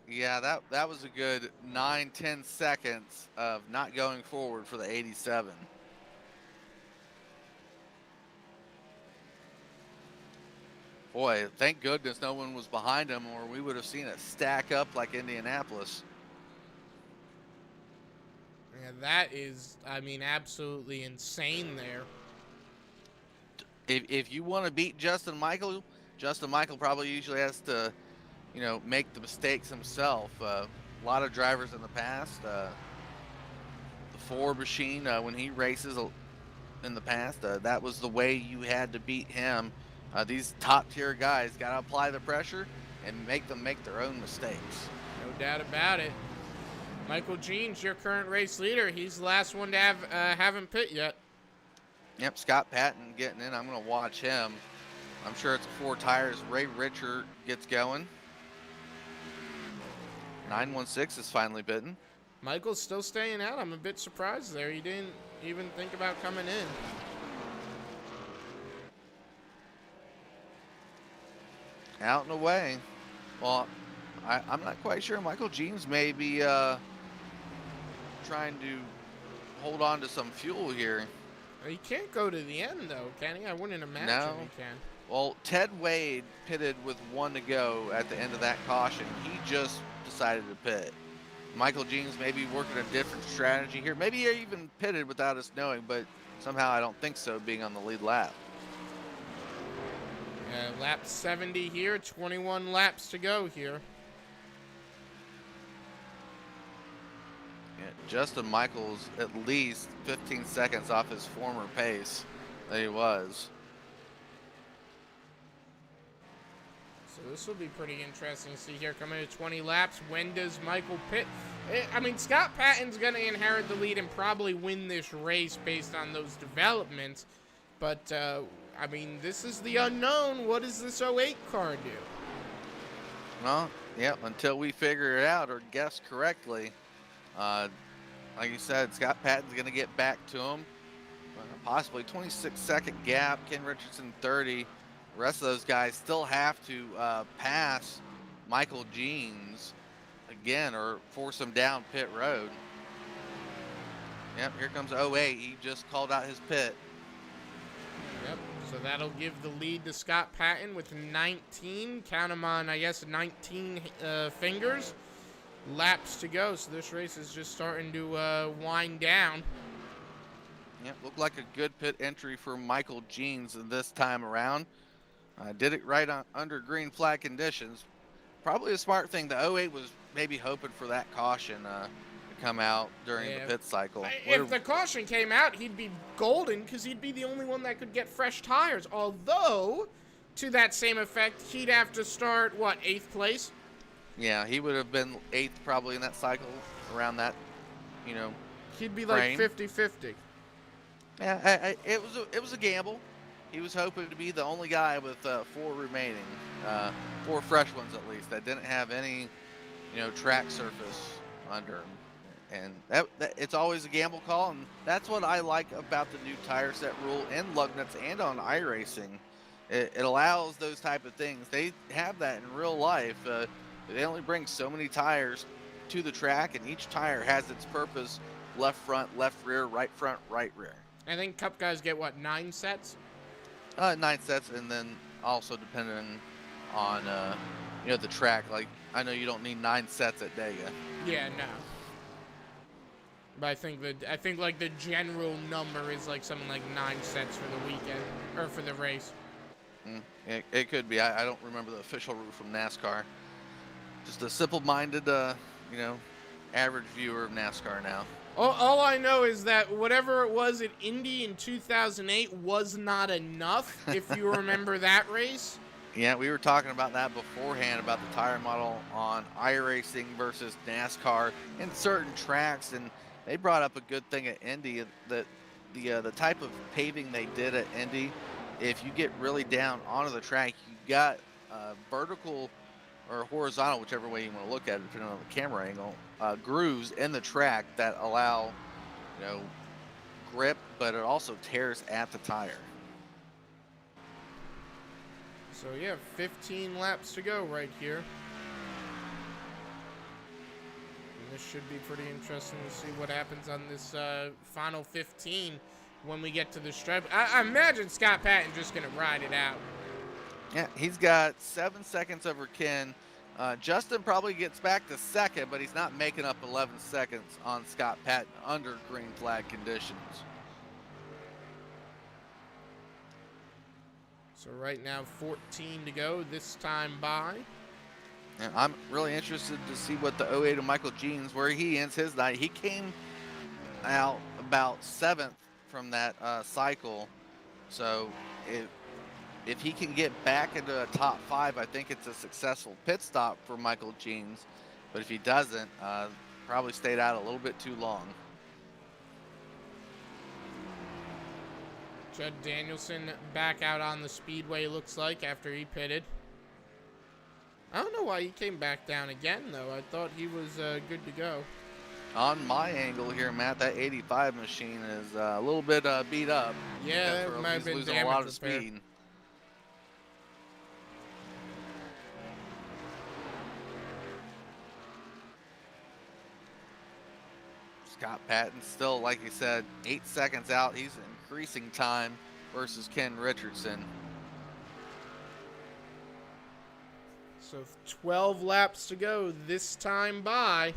Yeah, that was a good 9-10 seconds of not going forward for the 87. Boy, thank goodness no one was behind him, or we would have seen it stack up like Indianapolis. Yeah, that is, I mean, absolutely insane there. If you want to beat Justin Michael probably usually has to, you know, make the mistakes himself. A lot of drivers in the past, the Ford machine, when he races in the past, that was the way you had to beat him. These top tier guys got to apply the pressure and make them make their own mistakes. No doubt about it. Michael Jeans, your current race leader. He's the last one to haven't pit yet. Yep, Scott Patton getting in. I'm going to watch him. I'm sure it's 4 tires. Ray Richard gets going. 916 is finally bitten. Michael's still staying out. I'm a bit surprised there. He didn't even think about coming in. Out and away. Well, I'm not quite sure. Michael Jeans may be trying to hold on to some fuel here. He can't go to the end, though, can he? I wouldn't imagine No. he can. Well, Ted Wade pitted with 1 to go at the end of that caution. He just decided to pit. Michael Jeans may be working a different strategy here. Maybe he even pitted without us knowing, but somehow I don't think so, being on the lead lap. Lap 70 here, 21 laps to go here. Yeah, Justin Michaels at least 15 seconds off his former pace that he was. So this will be pretty interesting to see here. Coming to 20 laps, when does Michael pit? I mean, Scott Patton's going to inherit the lead and probably win this race based on those developments. But, I mean, this is the unknown. What does this '08 car do? Well, yeah, until we figure it out or guess correctly. Like you said, Scott Patton's going to get back to him. Possibly 26-second gap. Ken Richardson 30. The rest of those guys still have to pass Michael Jeans again or force him down pit road. Yep, here comes 08. He just called out his pit. Yep, so that'll give the lead to Scott Patton with 19. Count them on, I guess, 19 fingers. Laps to go, so this race is just starting to wind down. Yep, looked like a good pit entry for Michael Jeans this time around. Did it right under green flag conditions. Probably a smart thing. The 08 was maybe hoping for that caution to come out during the pit cycle. If the caution came out, he'd be golden because he'd be the only one that could get fresh tires. Although, to that same effect, he'd have to start, what, 8th place? Yeah, he would have been 8th probably in that cycle around that, He'd be frame. like 50-50. Yeah, it was a gamble. He was hoping to be the only guy with 4 remaining, 4 fresh ones at least, that didn't have any, track surface under him. And that it's always a gamble call, and that's what I like about the new tire set rule in Lugnuts and on iRacing. It allows those type of things. They have that in real life. They only bring so many tires to the track, and each tire has its purpose: left front, left rear, right front, right rear. I think Cup guys get, what, 9 sets? 9 sets, and then also depending on the track. Like, I know you don't need 9 sets at Dega. Yeah, no. But I think like the general number is like something like 9 sets for the weekend or for the race. It could be. I don't remember the official rule from NASCAR. Just a simple-minded, average viewer of NASCAR now. All I know is that whatever it was at Indy in 2008 was not enough, if you remember that race. Yeah, we were talking about that beforehand, about the tire model on iRacing versus NASCAR in certain tracks, and they brought up a good thing at Indy, that the type of paving they did at Indy, if you get really down onto the track, you got vertical or horizontal, whichever way you want to look at it, depending on the camera angle, grooves in the track that allow, grip, but it also tears at the tire. So yeah, 15 laps to go right here. And this should be pretty interesting to see what happens on this final 15 when we get to the stripe. I imagine Scott Patton just going to ride it out. Yeah, he's got 7 seconds over Ken. Justin probably gets back to second, but he's not making up 11 seconds on Scott Patton under green flag conditions. So right now, 14 to go this time by. And I'm really interested to see what the 08 of Michael Jeans, where he ends his night. He came out about 7th from that cycle. So if he can get back into a top 5, I think it's a successful pit stop for Michael Jeans. But if he doesn't, probably stayed out a little bit too long. Judd Danielson back out on the speedway, looks like, after he pitted. I don't know why he came back down again, though. I thought he was good to go. On my angle here, Matt, that 85 machine is a little bit beat up. Yeah, it might have been losing a lot of speed. Scott Patton still, like you said, 8 seconds out. He's increasing time versus Ken Richardson. So 12 laps to go this time by.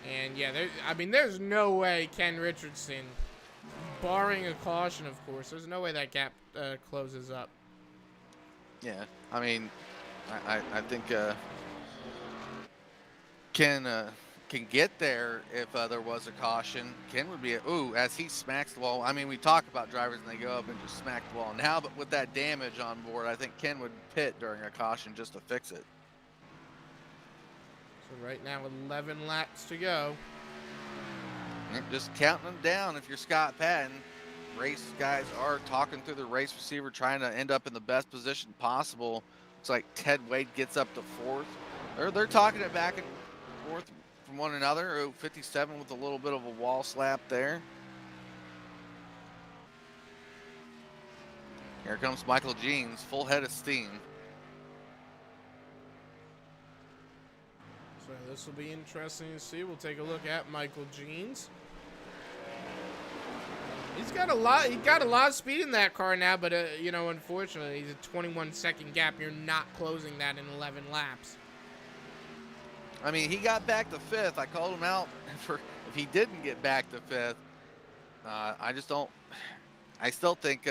And yeah, there's no way Ken Richardson, barring a caution, of course, there's no way that gap closes up. Yeah, I mean, I think Ken can get there if there was a caution. Ken would be, as he smacks the wall. I mean, we talk about drivers and they go up and just smack the wall now, but with that damage on board, I think Ken would pit during a caution just to fix it. So right now, 11 laps to go. Just counting them down if you're Scott Patton. Race guys are talking through the race receiver, trying to end up in the best position possible. Looks like Ted Wade gets up to 4th. They're talking it back and forth from one another. 57 with a little bit of a wall slap there. Here comes Michael Jeans, full head of steam. So this will be interesting to see. We'll take a look at Michael Jeans. He's got a lot of speed in that car now, but you know, unfortunately, he's a 21-second gap. You're not closing that in 11 laps. I mean, he got back to 5th. I called him out for if he didn't get back to 5th. I still think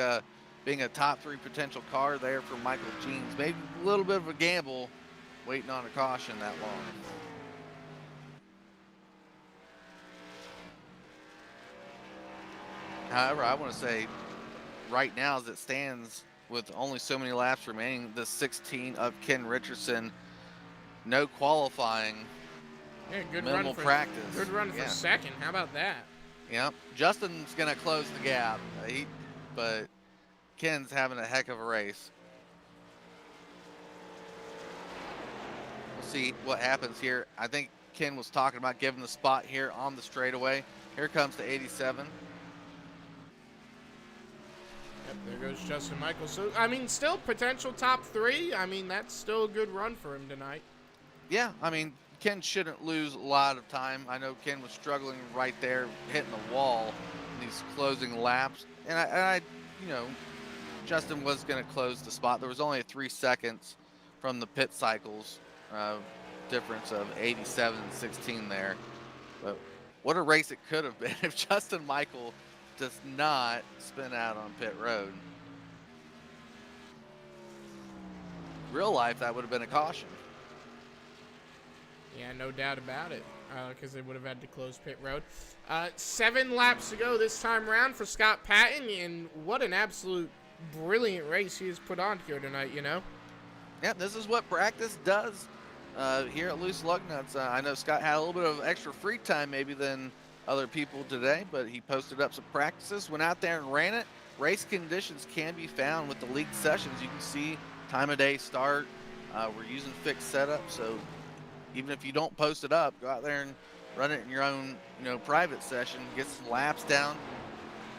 being a top 3 potential car there for Michael Jeans, maybe a little bit of a gamble waiting on a caution that long. However, I want to say right now as it stands with only so many laps remaining, the 16 of Ken Richardson, no qualifying, yeah, good minimal run for practice. Good run for second. How about that? Yep. Justin's going to close the gap, but Ken's having a heck of a race. We'll see what happens here. I think Ken was talking about giving the spot here on the straightaway. Here comes the 87. Yep, there goes Justin Michaels. So, I mean, still potential top 3. I mean, that's still a good run for him tonight. Yeah, I mean, Ken shouldn't lose a lot of time. I know Ken was struggling right there, hitting the wall in these closing laps. And I you know, Justin was going to close the spot. There was only 3 seconds from the pit cycles difference of 87 and 16 there. But what a race it could have been if Justin Michael does not spin out on pit road. Real life, that would have been a caution. Yeah, no doubt about it, because they would have had to close pit road. 7 laps to go this time around for Scott Patton, and what an absolute brilliant race he has put on here tonight, you know? Yeah, this is what practice does here at Loose Lugnuts. I know Scott had a little bit of extra free time maybe than other people today, but he posted up some practices, went out there and ran it. Race conditions can be found with the league sessions. You can see time of day start. We're using fixed setup, so even if you don't post it up, go out there and run it in your own, private session. Get some laps down.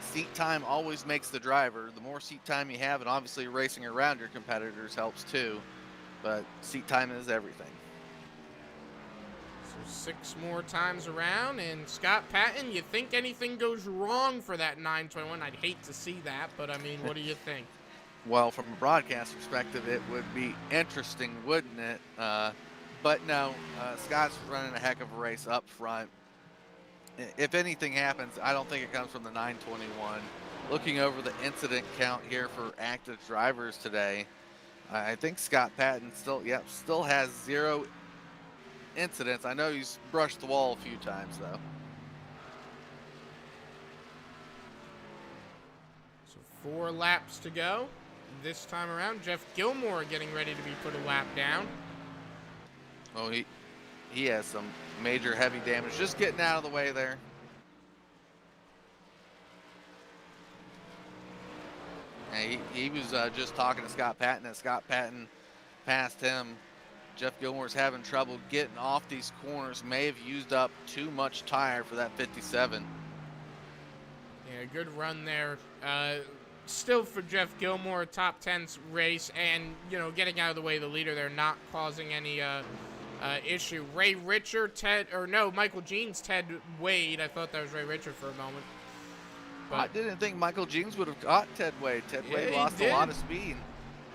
Seat time always makes the driver. The more seat time you have, and obviously racing around your competitors helps too, but seat time is everything. So 6 more times around, and Scott Patton, you think anything goes wrong for that 921? I'd hate to see that, but I mean, what do you think? Well, from a broadcast perspective, it would be interesting, wouldn't it? But no, Scott's running a heck of a race up front. If anything happens, I don't think it comes from the 921. Looking over the incident count here for active drivers today, I think Scott Patton still has 0 incidents. I know he's brushed the wall a few times, though. So 4 laps to go. This time around, Jeff Gilmore getting ready to be put a lap down. Oh, he has some major heavy damage. Just getting out of the way there. And he was just talking to Scott Patton, and Scott Patton passed him. Jeff Gilmore's having trouble getting off these corners. May have used up too much tire for that 57. Yeah, good run there. Still for Jeff Gilmore, top 10 race, and getting out of the way of the leader there, not causing any issue. Ray Richard, Michael Jeans, Ted Wade. I thought that was Ray Richard for a moment. But I didn't think Michael Jeans would have caught Ted Wade. Ted Wade lost a lot of speed.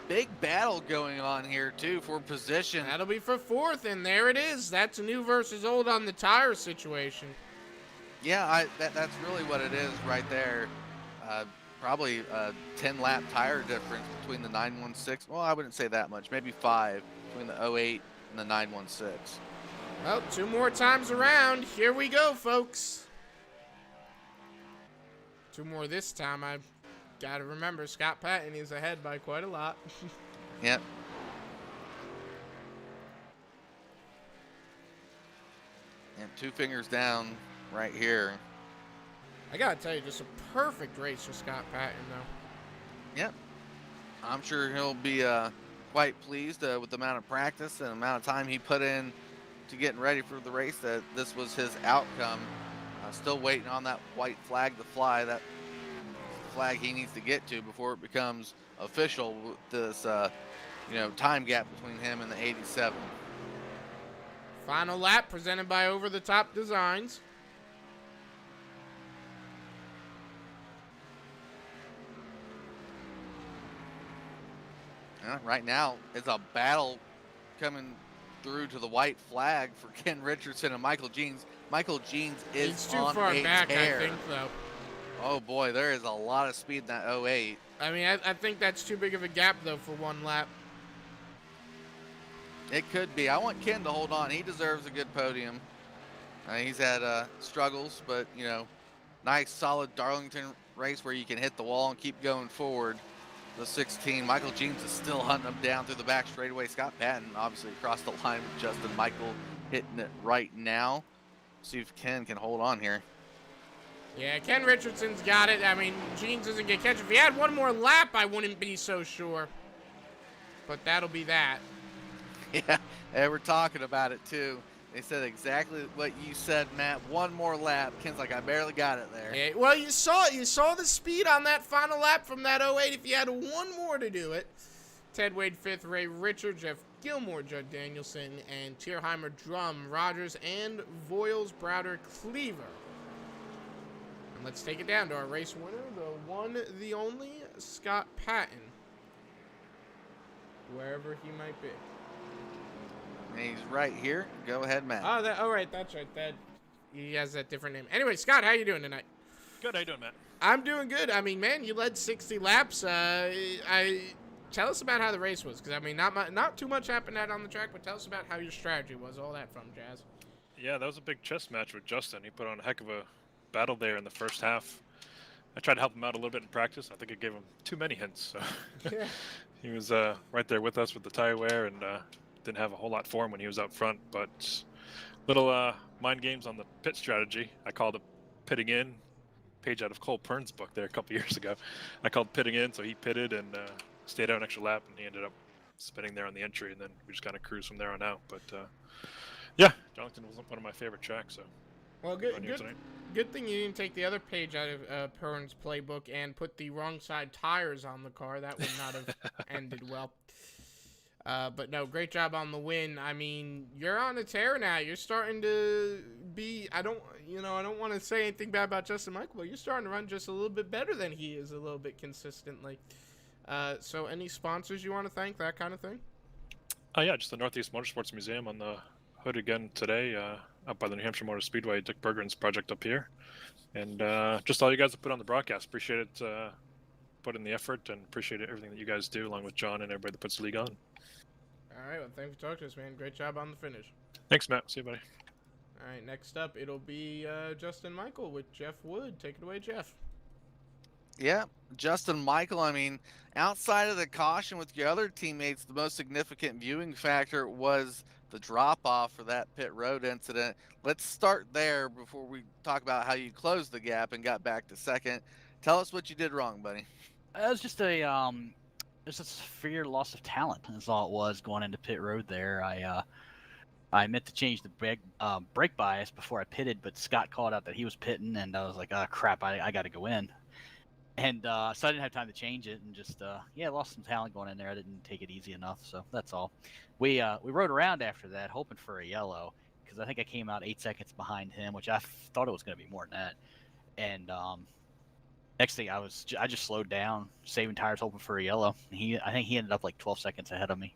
Big battle going on here too for position. That'll be for 4th, and there it is. That's new versus old on the tire situation. Yeah, that's really what it is right there. Probably a 10-lap tire difference between the 916. Well, I wouldn't say that much. Maybe 5 between the 08 and the 916. Well, 2 more times around. Here we go, folks. 2 more this time. I got to remember, Scott Patton is ahead by quite a lot. Yep. And 2 fingers down right here. I got to tell you, just a perfect race for Scott Patton, though. Yep. I'm sure he'll be quite pleased with the amount of practice and amount of time he put in to getting ready for the race, that this was his outcome. Still waiting on that white flag to fly. That flag he needs to get to before it becomes official with this time gap between him and the 87. Final lap presented by Over the Top Designs. Right now, it's a battle coming through to the white flag for Ken Richardson and Michael Jeans. Michael Jeans is He's too on far a back, tear. I think, though. Oh boy, there is a lot of speed in that 08. I mean, I think that's too big of a gap, though, for 1 lap. It could be. I want Ken to hold on. He deserves a good podium. He's had struggles, but nice solid Darlington race where you can hit the wall and keep going forward. The 16, Michael Jeans is still hunting him down through the back straightaway. Scott Patton obviously across the line with Justin Michael hitting it right now. See if Ken can hold on here. Yeah, Ken Richardson's got it. I mean, Jeans isn't going to catch it. If he had 1 more lap, I wouldn't be so sure. But that'll be that. Yeah, they were talking about it too. They said exactly what you said, Matt. 1 more lap. Ken's like, I barely got it there. Yeah, well, you saw the speed on that final lap from that 08. If you had 1 more to do it. Ted Wade 5th, Ray Richard, Jeff Gilmore, Judd Danielson, and Tierheimer, Drum, Rogers, and Voiles, Browder, Cleaver. And let's take it down to our race winner, the one, the only, Scott Patton. Wherever he might be. He's right here. Go ahead, Matt. Oh, right, that's right. He has that different name. Anyway, Scott, how you doing tonight? Good. How you doing, Matt? I'm doing good. I mean, man, you led 60 laps. Tell us about how the race was, because I mean, not too much happened out on the track, but tell us about how your strategy was, all that fun jazz. Yeah, that was a big chess match with Justin. He put on a heck of a battle there in the first half. I tried to help him out a little bit in practice. I think I gave him too many hints. So Yeah. he was right there with us with the tire wear, and didn't have a whole lot for him when he was out front. But little mind games on the pit strategy. I called it pitting in. Page out of Cole Pern's book there a couple years ago. I called pitting in, so he pitted and stayed out an extra lap, and he ended up spinning there on the entry, and then we just kind of cruised from there on out. But yeah, Darlington was one of my favorite tracks. So Well, good thing you didn't take the other page out of Pern's playbook and put the wrong side tires on the car. That would not have ended well. But no, great job on the win. I mean, you're on a tear now. You're starting to be, I don't want to say anything bad about Justin Michael, but you're starting to run just a little bit better than he is a little bit consistently. So any sponsors you want to thank, that kind of thing? Yeah, just the Northeast Motorsports Museum on the hood again today, up by the New Hampshire Motor Speedway, Dick Bergeron's project up here. And just all you guys have put on the broadcast. Appreciate it, put in the effort, and appreciate everything that you guys do, along with John and everybody that puts the league on. All right, well, thanks for talking to us, man. Great job on the finish. Thanks, Matt. See you, buddy. All right, next up, it'll be Justin Michael with Jeff Wood. Take it away, Jeff. Yeah, Justin Michael, I mean, outside of the caution with your other teammates, the most significant viewing factor was the drop-off for that pit road incident. Let's start there before we talk about how you closed the gap and got back to second. Tell us what you did wrong, buddy. It was just a severe loss of talent. That's all it was going into pit road there. I meant to change the brake bias before I pitted, but Scott called out that he was pitting, and I was like, oh, crap, I got to go in. And so I didn't have time to change it, and just lost some talent going in there. I didn't take it easy enough, so that's all. We rode around after that, hoping for a yellow, because I think I came out 8 seconds behind him, which I thought it was going to be more than that. And next thing, I just slowed down, saving tires, hoping for a yellow. I think he ended up like 12 seconds ahead of me.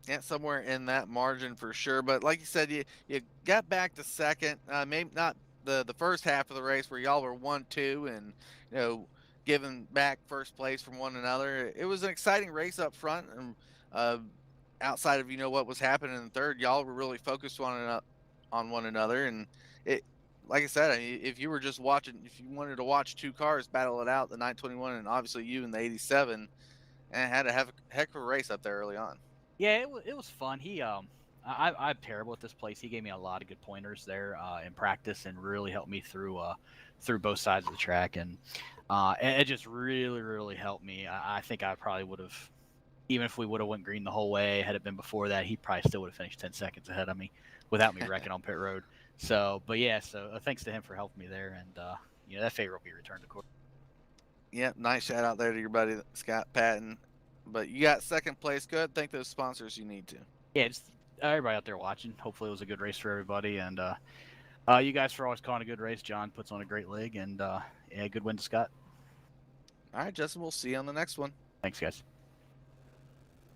Yeah, somewhere in that margin for sure. But like you said, you got back to second. Maybe not the first half of the race where y'all were 1-2 and giving back first place from one another. It was an exciting race up front, and outside of what was happening in the third, y'all were really focused on one another, and it, like I said, I mean, if you were just watching, if you wanted to watch two cars battle it out, the 921 and obviously you and the 87, and it had a heck of a race up there early on. Yeah, it was fun. I'm terrible at this place. He gave me a lot of good pointers there in practice and really helped me through both sides of the track, and it just really helped me. I think I probably would have, even if we would have went green the whole way, had it been before that, he probably still would have finished 10 seconds ahead of me without me wrecking on pit road. So, but yeah, so thanks to him for helping me there, and that favor will be returned to court. Yep, nice shout out there to your buddy Scott Patton. But you got second place. Good. Thank those sponsors you need to. Yeah, just everybody out there watching. Hopefully, it was a good race for everybody, and you guys for always calling a good race. John puts on a great leg, and yeah, good win to Scott. All right, Justin, we'll see you on the next one. Thanks, guys.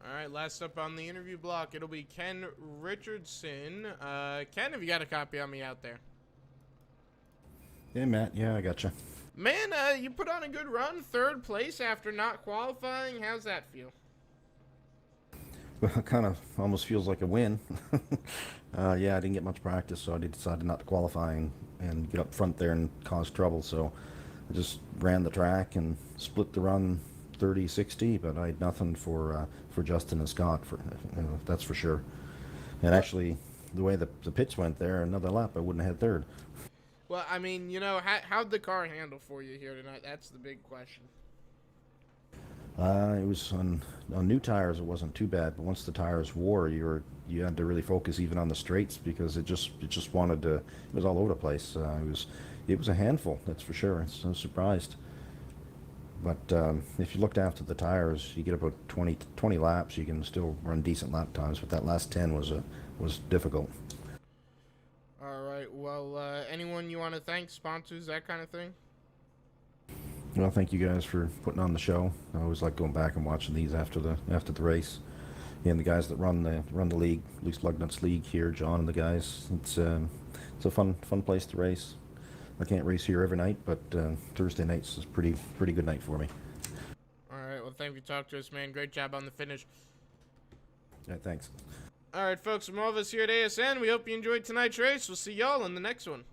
All right, last up on the interview block, it'll be Ken Richardson. Ken, have you got a copy on me out there? Hey, Matt. Yeah, I gotcha. Man, you put on a good run, third place after not qualifying. How's that feel? Well, it kind of almost feels like a win. Yeah, I didn't get much practice, so I decided not to qualify and get up front there and cause trouble. So I just ran the track and split the run 30-60, but I had nothing for Justin and Scott, that's for sure. And actually, the way the pitch went there, another lap, I wouldn't have had third. Well, I mean, how'd the car handle for you here tonight? That's the big question. It was on new tires. It wasn't too bad, but once the tires wore, you had to really focus even on the straights because it just wanted to. It was all over the place. It was a handful, that's for sure. I was surprised. But if you looked after the tires, you get about 20 laps. You can still run decent lap times, but that last 10 was difficult. All right. Well, anyone you want to thank, sponsors, that kind of thing? Well, thank you guys for putting on the show. I always like going back and watching these after the race. And the guys that run the league, at least Lugnuts League here, John and the guys. It's a fun place to race. I can't race here every night, but Thursday nights is pretty good night for me. All right. Well, thank you for talking to us, man. Great job on the finish. Yeah, thanks. All right, folks, from all of us here at ASN, we hope you enjoyed tonight's race. We'll see y'all in the next one.